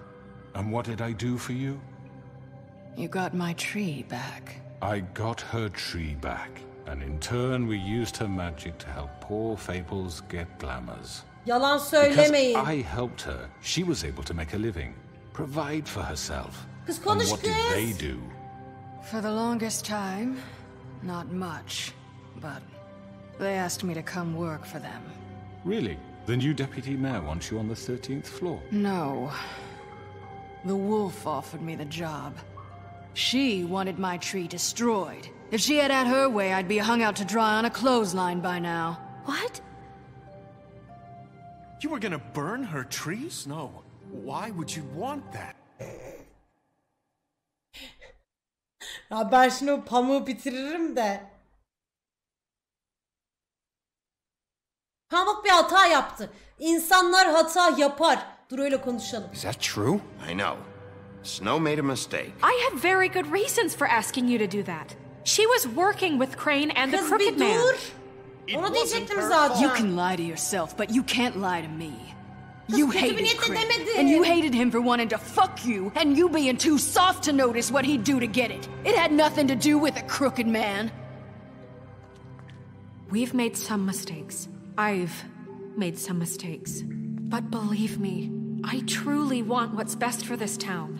And what did I do for you? You got my tree back. I got her tree back. And in turn, we used her magic to help poor Fables get glamours. Yalan Because söylemeyin. I helped her, she was able to make a living, provide for herself. Kız And konuş what did they kız. do? For the longest time, not much. But they asked me to come work for them. Really? The new deputy mayor wants you on the 13th floor? No. The wolf offered me the job. She wanted my tree destroyed. If she had her way, I'd be hung out to dry on a clothesline by now. What? You were gonna burn her trees? No. Why would you want that? Ya ben şimdi o pamuğu bitiririm de. Pamuk bir hata yaptı. İnsanlar hata yapar. Dur öyle konuşalım. Is that true? I know. Snow made a mistake. I had very good reasons for asking you to do that. She was working with Crane and the Kız Crooked bir Man. dur. Onu diyecektim zaten. You can lie to yourself, but you can't lie to me. You kötü bir hated niyetle Crane, demedim. and you hated him for wanting to fuck you, and you being too soft to notice what he'd do to get it. It had nothing to do with the Crooked Man. We've made some mistakes. I've made some mistakes. But believe me, I truly want what's best for this town.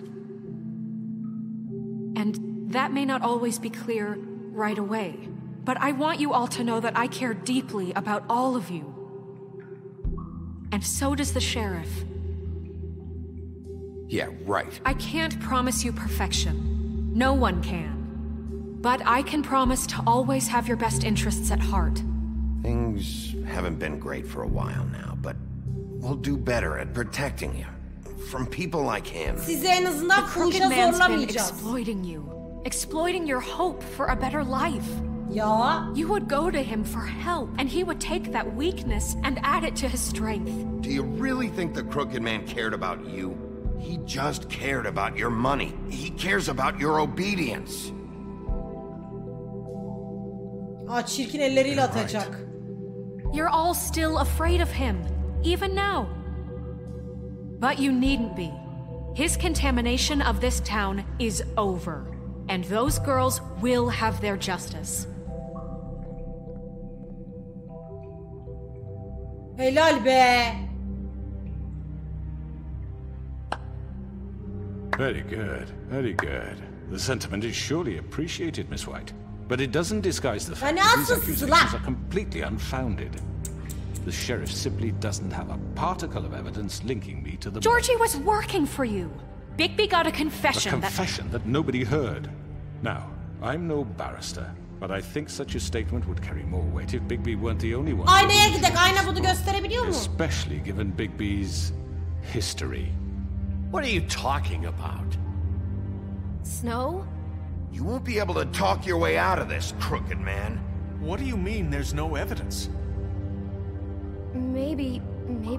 And that may not always be clear right away. But I want you all to know that I care deeply about all of you. And so does the sheriff. Yeah, right. I can't promise you perfection. No one can. But I can promise to always have your best interests at heart. Things haven't been great for a while now, but we'll do better at protecting you. From people like him. Sizi en azından The Crooked fuhuşa Man's been zorlamayacağız. exploiting you. Exploiting your hope for a better life. Ya. You would go to him for help, and he would take that weakness and add it to his strength. Do you really think the Crooked Man cared about you? He just cared about your money. He cares about your obedience. Aa, çirkin elleriyle atacak. You're all still afraid of him, even now. But you needn't be. His contamination of this town is over. And those girls will have their justice. Helal be. Very good, very good. The sentiment is surely appreciated, Miss White. But it doesn't disguise the fact that these accusations are completely unfounded. The sheriff simply doesn't have a particle of evidence linking me to the... Georgie was working for you. Bigby got a confession that nobody heard. Now, I'm no barrister, but I think such a statement would carry more weight if Bigby weren't the only one. Aynaya gidek, ayna bunu gösterebiliyor mu? Especially given Bigby's history. What are you talking about? Snow? You won't be able to talk your way out of this, crooked man. What do you mean there's no evidence? Maybe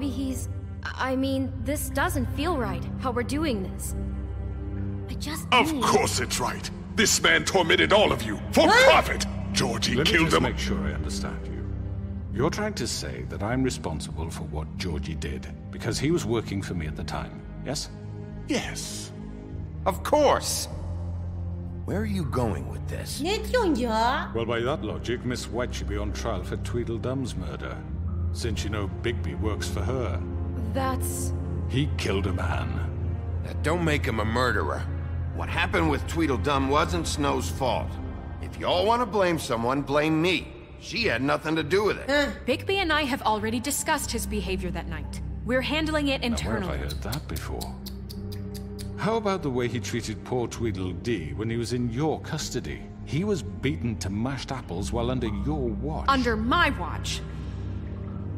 he's... I mean, this doesn't feel right, how we're doing this. I just Of course it's right. This man tormented all of you, for profit! Georgie killed him. Let me just make sure I understand you. You're trying to say that I'm responsible for what Georgie did, because he was working for me at the time, yes? Yes. Of course. Where are you going with this? Ne diyorsun ya? Well, by that logic, Miss White should be on trial for Tweedledum's murder. Since you know Bigby works for her. That's... He killed a man. That don't make him a murderer. What happened with Tweedledum wasn't Snow's fault. If you all want to blame someone, blame me. She had nothing to do with it. Bigby and I have already discussed his behavior that night. We're handling it internally. Where have I heard that before? How about the way he treated poor Tweedledee when he was in your custody? He was beaten to mashed apples while under your watch. Under my watch.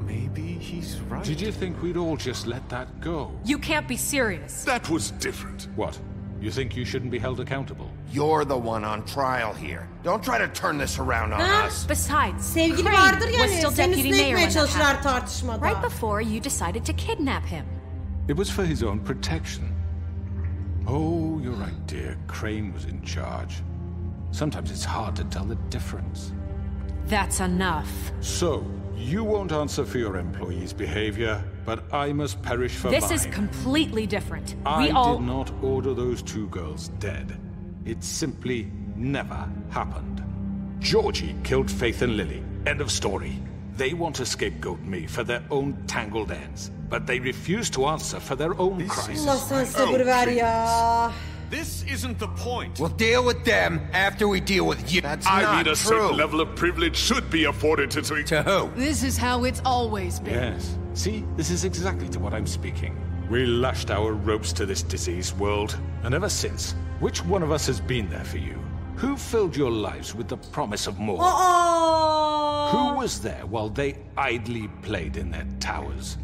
Maybe he's right. Did you think we'd all just let that go? You can't be serious. That was different. What? You think you shouldn't be held accountable? You're the one on trial here. Don't try to turn this around on us. Besides, Sevgili Crane vardır yani. was still Senin deputy üstüne mayor ekmeye when that çalışırlar happened. tartışmada. Right before you decided to kidnap him. It was for his own protection. Oh, you're right, dear. Crane was in charge. Sometimes it's hard to tell the difference. That's enough. So, you won't answer for your employees' behavior, but I must perish for mine. This is completely different. I did not order those two girls dead. It simply never happened. Georgie killed Faith and Lily. End of story. They want to scapegoat me for their own tangled ends, but they refuse to answer for their own crimes. Allah sen sabır ver ya. This isn't the point. We'll deal with them after we deal with you. That's I not mean, a true. certain level of privilege should be afforded to... To who? This is how it's always been. Yes. See, this is exactly to what I'm speaking. We lashed our ropes to this diseased world, and ever since, which one of us has been there for you? Who filled your lives with the promise of more? Who was there while they idly played in their towers?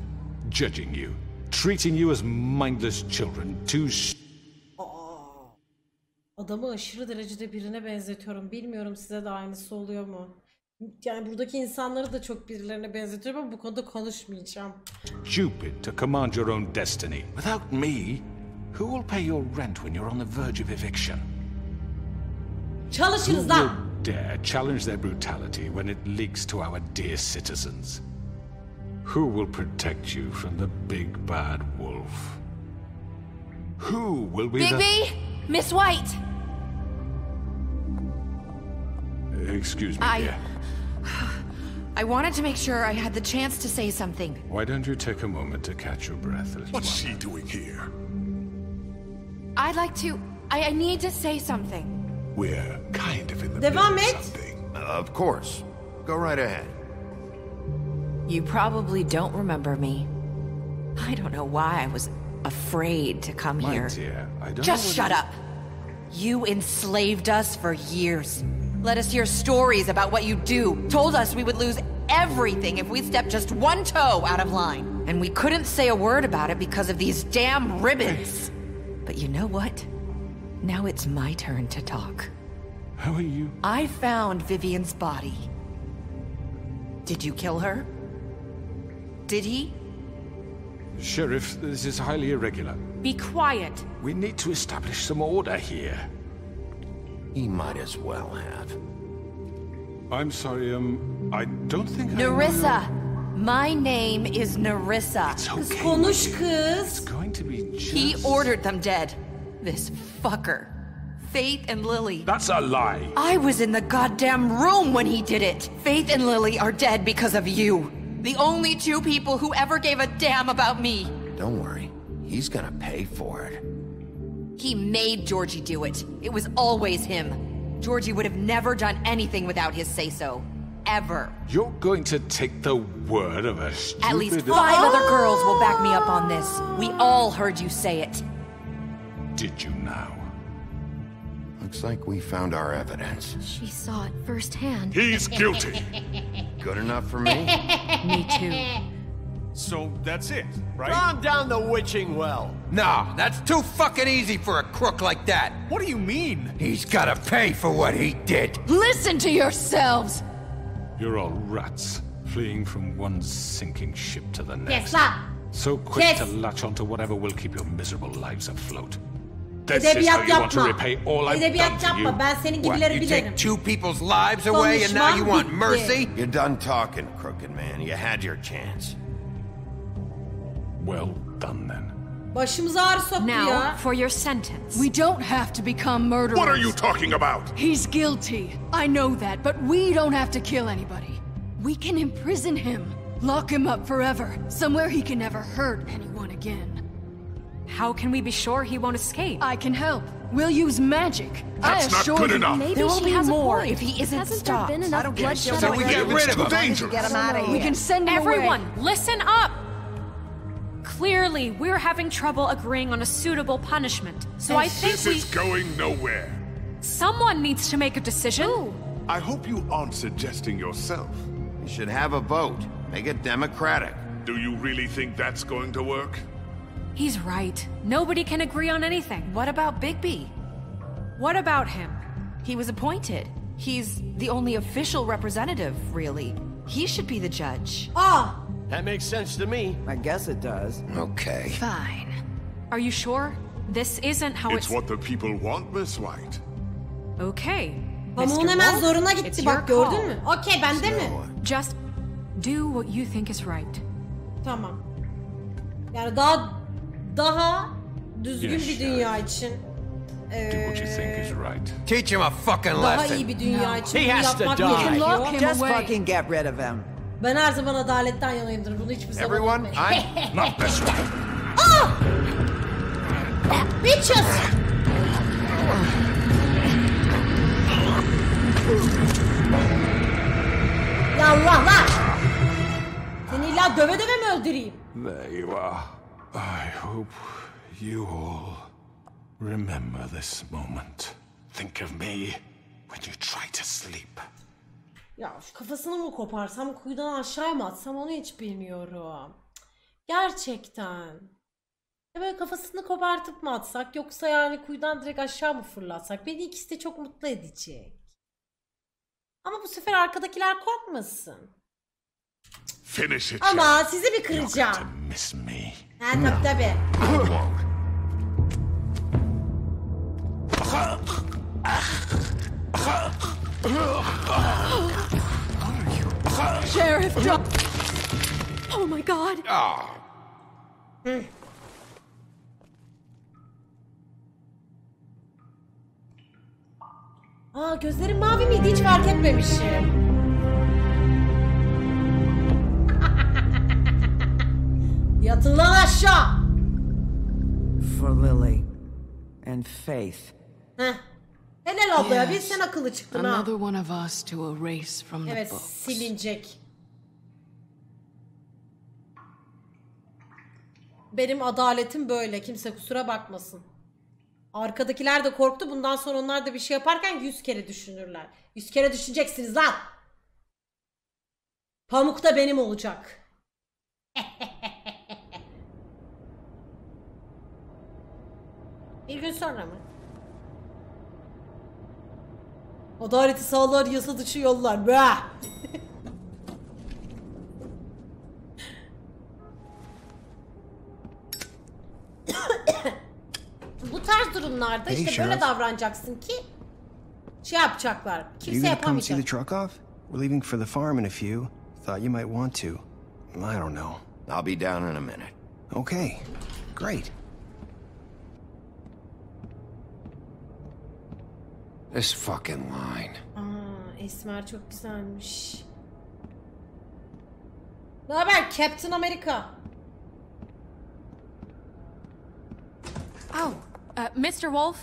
Judging you, treating you as mindless children, Adamı aşırı derecede birine benzetiyorum. Bilmiyorum size de aynısı oluyor mu? Yani buradaki insanları da çok birilerine benzetiyorum ama bu konuda konuşmayacağım. Stupid to command your own destiny. Without me, who will pay your rent when you're on the verge of eviction? Çalışırız Who lan. will dare challenge their brutality when it leaks to our dear citizens? Who will protect you from the big bad wolf? Who will be Bigby! Miss White! Excuse me, dear. I wanted to make sure I had the chance to say something. Why don't you take a moment to catch your breath? What's she doing here? I'd like to... I need to say something. We're kind of in the Devam middle et. of something. Of course. Go right ahead. You probably don't remember me. I don't know why I was afraid to come My here. dear, I don't Just know shut up. You enslaved us for years. Let us hear stories about what you do. Told us we would lose everything if we stepped just one toe out of line. And we couldn't say a word about it because of these damn ribbons. But you know what? Now it's my turn to talk. How are you? I found Vivian's body. Did you kill her? Did he? Sheriff, this is highly irregular. Be quiet. We need to establish some order here. He might as well have. I'm sorry, I don't think Nerissa! My name is Nerissa. It's Kız okay. konuş kız. It's going to be just... He ordered them dead. This fucker. Faith and Lily. That's a lie. I was in the goddamn room when he did it. Faith and Lily are dead because of you. The only two people who ever gave a damn about me. Don't worry. He's gonna pay for it. He made Georgie do it. It was always him. Georgie would have never done anything without his say-so. Ever. You're going to take the word of a stupid... At least 5 other girls will back me up on this. We all heard you say it. Did you now? Looks like we found our evidence. She saw it firsthand. He's guilty. Good enough for me? Me too. So that's it, right? Calm down the witching well. No, that's too fucking easy for a crook like that. What do you mean? He's gotta pay for what he did. Listen to yourselves! You're all rats, fleeing from one sinking ship to the next. Yes, So quick Yes. to latch onto whatever will keep your miserable lives afloat. This is Edebiyat how you want to yapma. repay all I've done Edebiyat to you. yapma. Ben senin What, gibileri you bilirim. take two people's lives away and now you want Konuşmam mercy? bitti. You're done talking, crooked man. You had your chance. Well done then. Başımıza ağrı soktu Now, ya. for your sentence. We don't have to become murderers. What are you talking about? He's guilty. I know that, but we don't have to kill anybody. We can imprison him. Lock him up forever. Somewhere he can never hurt anyone again. How can we be sure he won't escape? I can help. We'll use magic. That's I not assure good you. enough. Maybe There will she be has more a point. if he isn't Hasn't stopped. there been enough bloodshed So we get already? rid of him. Dangerous. Get him out of here. We can send him Everyone, away. listen up! Clearly, we're having trouble agreeing on a suitable punishment. So I think This is going nowhere. someone needs to make a decision. I hope you aren't suggesting yourself. You should have a vote. Make it democratic. Do you really think that's going to work? He's right. Nobody can agree on anything. What about Bigby? What about him? He was appointed. He's the only official representative, really. He should be the judge. Aa, That makes sense to me. I guess it does. Okay. Fine. Are you sure? This isn't how It's what the people want, Miss White. Okay. pamuğun Mr. hemen Wolf, zoruna it's gitti your bak gördün call. mü? Okey bende mi? Just do what you think is right. Tamam. Yani daha düzgün Yes, bir dünya için. Do what you think is right. Teach him a fucking Daha lesson. iyi bir dünya için He bunu has to yapmak die. gerekiyor. Lock him Just away. fucking get rid of him. Ben her zaman adaletten yanayımdır. Bunu hiçbir zaman Everyone, unutmayın. Not this one. Bitches! Ya Allah lan! Seni illa döve döve mi öldüreyim? There you are. I hope you all remember this moment. Think of me when you try to sleep. Ya şu kafasını mı koparsam, kuyudan aşağıya mı atsam onu hiç bilmiyorum. Gerçekten. Ya böyle kafasını kopartıp mı atsak yoksa yani kuyudan direkt aşağı mı fırlatsak? Beni ikisi de çok mutlu edecek. Ama bu sefer arkadakiler korkmasın. Finish it. Ama sizi bir You're going to kıracağım. miss me. Ha tabi tabi. Sheriff, drop. Oh my god. Aa gözlerim mavi miydi hiç fark etmemişim. Yatın lan aşağı. For Lily. And Faith. Heh. Helal abla ya bir sen akıllı çıktın ha. Another one of us to erase from the Evet books. silinecek. Benim adaletim böyle. Kimse kusura bakmasın. Arkadakiler de korktu. Bundan sonra onlar da bir şey yaparken 100 kere düşünürler. 100 kere düşüneceksiniz lan. Pamuk da benim olacak. Bir gün sonra mı? Adaleti sağlar, yasa dışı yollar. Bah! Bu tarz durumlarda Hey, işte böyle Sheriff. davranacaksın ki şey yapacaklar. You Kimse gonna come see the yapamayacak. truck off? We're leaving for the farm in a few. Thought you might want to. I don't know. I'll be down in a minute. Okay, great. This fucking line. Aa, Esmer çok güzelmiş. Ne haber Captain America? Oh, Mr. Wolf,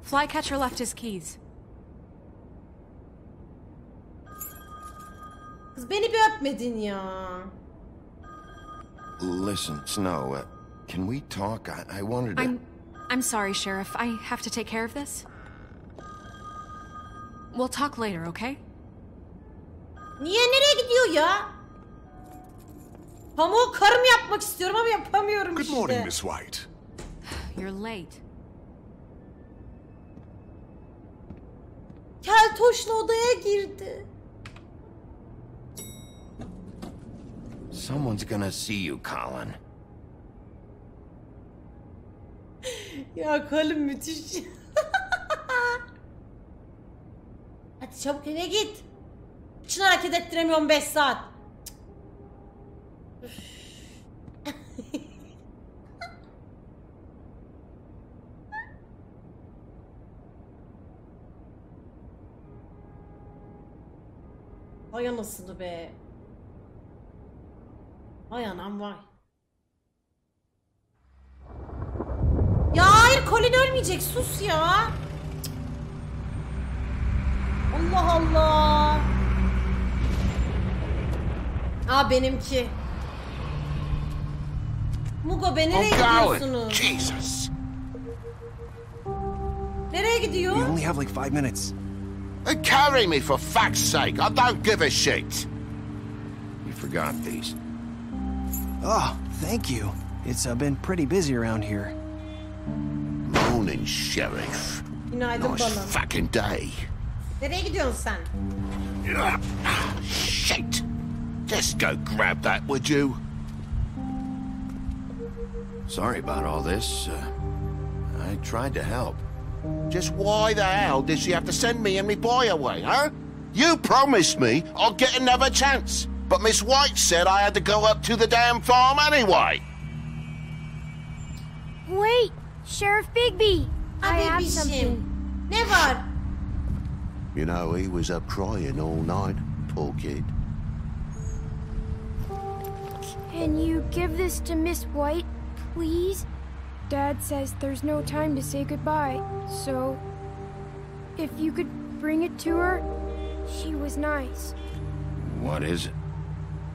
Flycatcher left his keys. Kız beni bir öpmedin ya. Listen, Snow, can we talk? I wanted to... I'm sorry, Sheriff. I have to take care of this. We'll talk later, okay? Niye, nereye gidiyor ya? Pamuğu karım yapmak istiyorum ama yapamıyorum Good işte. morning, Miss White. You're late. Keltoş'la odaya girdi. Someone's gonna see you, Colin. Ya Colin müthiş. Hadi çabuk eve git. Için hareket ettiremiyorum 5 saat. Vay anasını be. Vay anam vay. Ya hayır, Colin ölmeyecek, sus ya. Allah Allah. Aa benimki. Mugo be, nereye gidiyorsunuz? Jesus. Nereye gidiyor? We only have like 5 minutes. Carry me for fuck's sake. I don't give a shit. You forgot these. Oh, thank you. It's been pretty busy around here. Morning, Sheriff. Günaydın Nice bana. fucking day. Nereye gidiyorsun sen? Shit. Just go grab that, would you? Sorry about all this. I tried to help. Just why the hell did she have to send me and me boy away, huh? You promised me I'll get another chance. But Miss White said I had to go up to the damn farm anyway. Wait, Sheriff Bigby. I have Bigby'cim. something. Ne var? You know, he was up crying all night, poor kid. Can you give this to Miss White, please? Dad says there's no time to say goodbye, so if you could bring it to her, she was nice. What is it?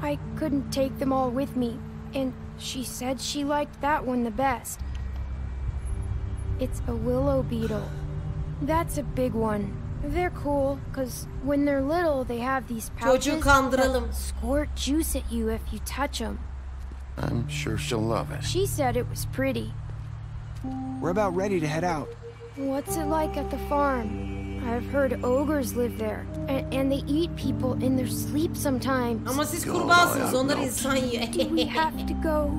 I couldn't take them all with me, and she said she liked that one the best. It's a willow beetle. That's a big one. They're cool, because when they're little, they have these pouches that squirt juice at you if you touch them. I'm sure she'll love it. She said it was pretty. We're about ready to head out. What's it like at the farm? I've heard ogres live there, and they eat people in their sleep sometimes. Ama siz kurbağasınız, onlar insan yiyor. Do we have to go?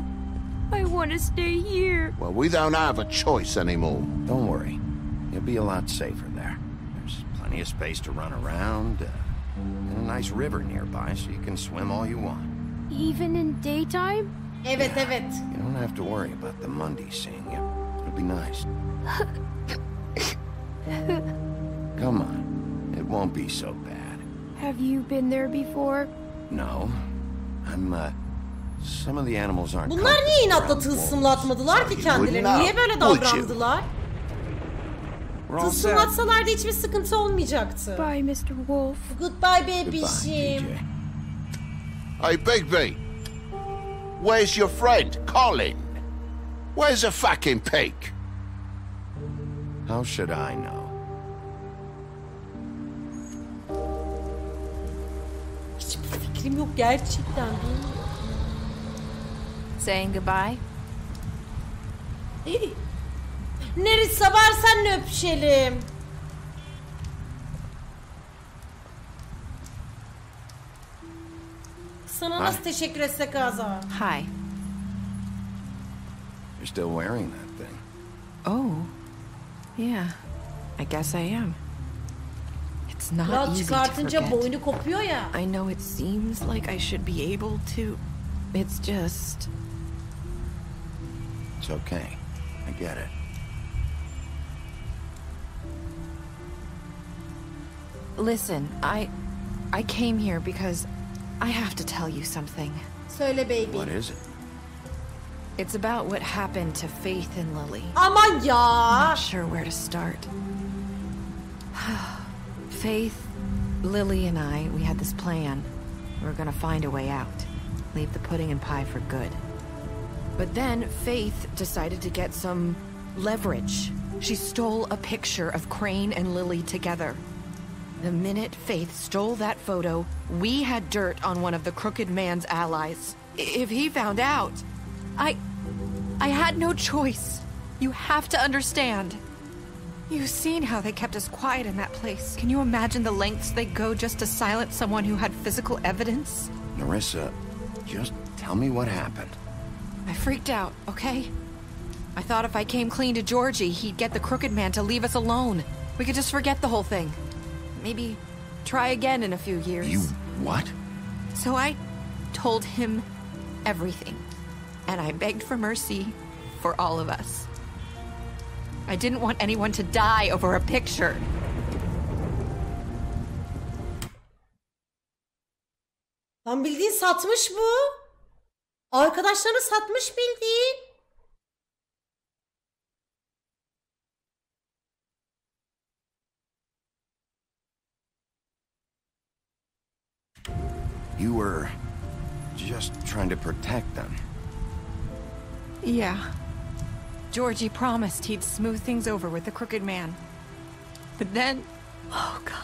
I want to stay here. Well, we don't have a choice anymore. Don't worry. You'll be a lot safer there. There's plenty of space to run around, and a nice river nearby so you can swim all you want. Even in daytime? Evet, evet. You don't have to worry about the Monday seeing you. It'll be nice. Come on. It won't be so bad. Have you been there before? No. Some of the animals aren't... Bunlar niye inatla tılsımlatmadılar ki kendilerini? Niye böyle davrandılar? Tılsımlatsalardı hiçbir sıkıntı olmayacaktı. Bye, Mr. Wolf. Goodbye, baby'şim. Hey, Bigby. Where's your friend, Colin? Where's the fucking pig? How should I know? Hiçbir fikrim yok gerçekten. Saying goodbye? Neresi var, senle öpüşelim. Sana nasıl teşekkür etsek Azar? Hi. You're still wearing that thing. Oh. Yeah. I guess I am. It's not easy to forget. Boynu kopuyor ya. I know it seems like I should be able to. It's just... It's okay. I get it. Listen, I came here because I have to tell you something. Söyle baby. What is it? It's about what happened to Faith and Lily. Aman ya. I'm not sure where to start. Faith, Lily, and we had this plan. We were gonna find a way out. Leave the pudding and pie for good. But then Faith decided to get some leverage. She stole a picture of Crane and Lily together. The minute Faith stole that photo, we had dirt on one of the crooked man's allies. If he found out, I had no choice. You have to understand. You've seen how they kept us quiet in that place. Can you imagine the lengths they go just to silence someone who had physical evidence? Nerissa, just tell me what happened. I freaked out, okay? I thought if I came clean to Georgie, he'd get the crooked man to leave us alone. We could just forget the whole thing. Maybe try again in a few years. You what? So I told him everything. And I begged for mercy for all of us. I didn't want anyone to die over a picture. Lan bildiğin satmış bu. Arkadaşlarını satmış bildiğin. You were just trying to protect them. Yeah. Georgie promised he'd smooth things over with the crooked man. But then... Oh, God.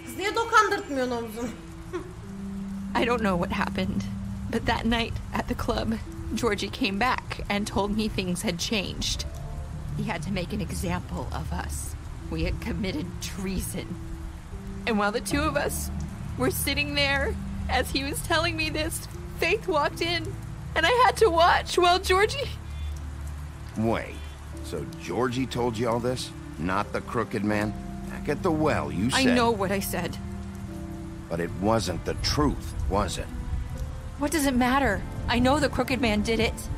Kız niye dokandırtmıyorsun omzunu? I don't know what happened, but that night at the club, Georgie came back and told me things had changed. He had to make an example of us. We had committed treason. And while the two of us were sitting there, as he was telling me this, Faith walked in, and I had to watch while Georgie... Wait, so Georgie told you all this? Not the crooked man? Back at the well, you said... I know what I said. But it wasn't the truth, was it? What does it matter? I know the crooked man did it.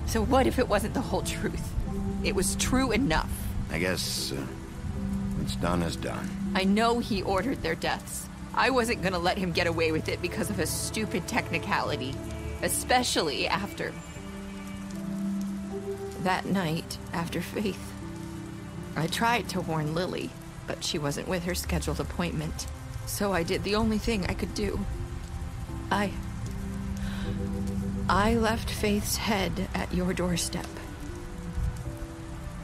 So what if it wasn't the whole truth? It was true enough. I guess what's done is done. I know he ordered their deaths. I wasn't gonna let him get away with it because of a stupid technicality. Especially after... that night, after Faith. I tried to warn Lily, but she wasn't with her scheduled appointment. So I did the only thing I could do. I left Faith's head at your doorstep.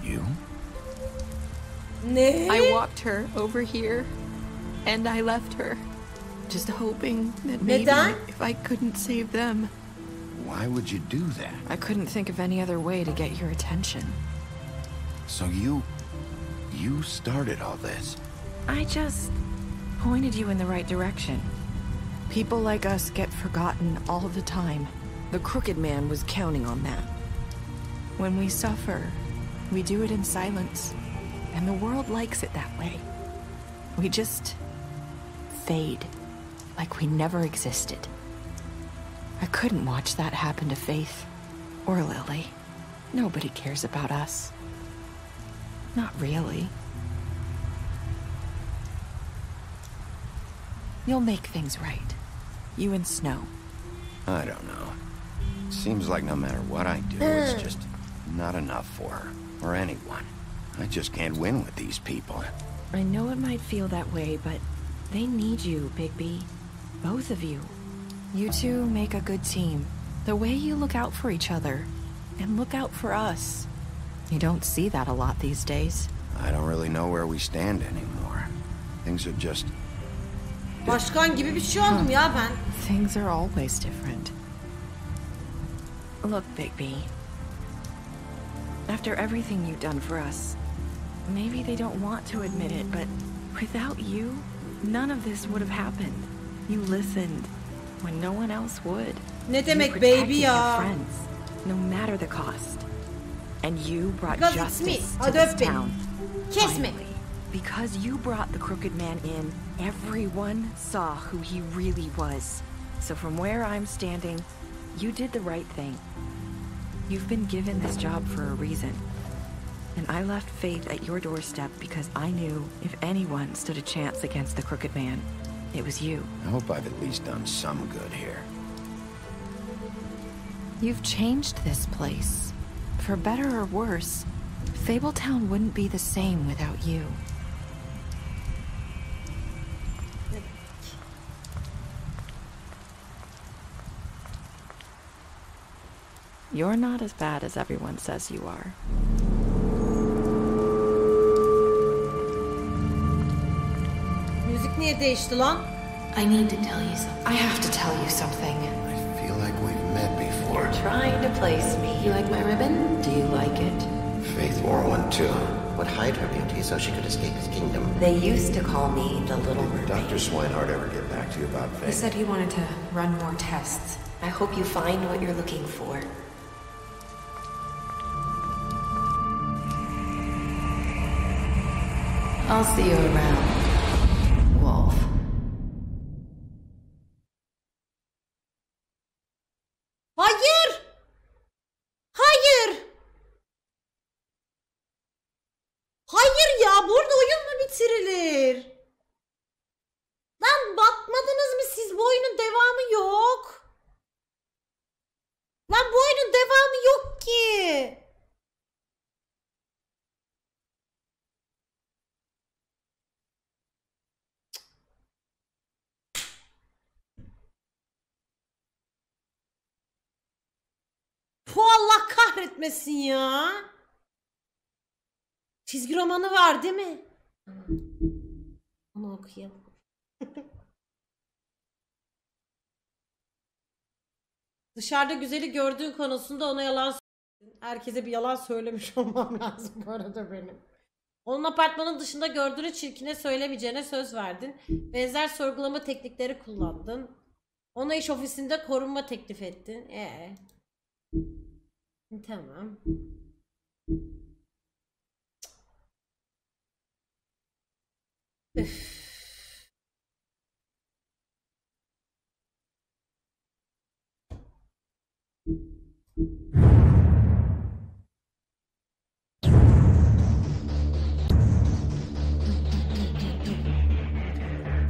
You? Ne? I walked her over here, and I left her, just hoping that maybe if I couldn't save them. Why would you do that? I couldn't think of any other way to get your attention. So you started all this? I just pointed you in the right direction. People like us get forgotten all the time. The crooked man was counting on that. When we suffer, we do it in silence, and the world likes it that way. We just fade, like we never existed. I couldn't watch that happen to Faith, or Lily. Nobody cares about us. Not really. You'll make things right. You and Snow. I don't know. Seems like no matter what I do, it's just not enough for her, or anyone. I just can't win with these people. I know it might feel that way, but they need you, Bigby. Both of you. You two make a good team. The way you look out for each other, and look out for us. You don't see that a lot these days. I don't really know where we stand anymore. Things are just... Başkan gibi bir şey oldum ya ben. Things are always different. Look, Bigby. After everything you've done for us, maybe they don't want to admit it, but without you, none of this would have happened. You listened when no one else would. Ne demek you baby your ya? friends, no matter the cost. And you brought Because justice it's me. to this town. Kiss me. Finally. Because you brought the crooked man in, everyone saw who he really was. So from where I'm standing, you did the right thing. You've been given this job for a reason. And I left Faith at your doorstep because I knew if anyone stood a chance against the Crooked Man, it was you. I hope I've at least done some good here. You've changed this place. For better or worse, Fabletown wouldn't be the same without you. You're not as bad as everyone says you are. Müzik niye değişti lan? I need to tell you something. I have to tell you something. I feel like we've met before. You're trying to place me. You like my ribbon? Do you like it? Faith wore one too. Would hide her beauty so she could escape his kingdom. They used to call me the Little Mermaid. Did Dr. Swinehart ever get back to you about Faith? He said he wanted to run more tests. I hope you find what you're looking for. I'll see you around, Wolf. Hayır! Hayır! Hayır ya, burada oyun mu bitirilir? Lan bakmadınız mı siz, bu oyunun devamı yok. Lan bu oyunun devamı yok ki. Bu Allah kahretmesin ya. Çizgi romanı var değil mi? Onu okuyalım. Dışarıda güzeli gördüğün konusunda ona yalan söyledin. Herkese bir yalan söylemiş olmam lazım bu arada benim. Onun apartmanın dışında gördüğünü çirkine söylemeyeceğine söz verdin. Benzer sorgulama teknikleri kullandın. Ona iş ofisinde korunma teklif ettin. Tamam. Üff.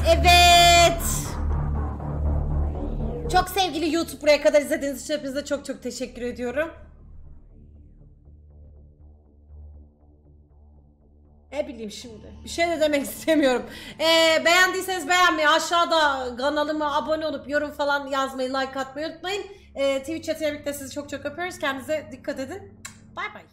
Evet. Çok sevgili YouTube, buraya kadar izlediğiniz için hepinize çok çok teşekkür ediyorum. Ne bileyim şimdi. Bir şey de demek istemiyorum. Beğendiyseniz beğenmeyi, aşağıda kanalıma abone olup yorum falan yazmayı, like atmayı unutmayın. Twitch chat'e birlikte sizi çok çok öpüyoruz. Kendinize dikkat edin. Bay bay.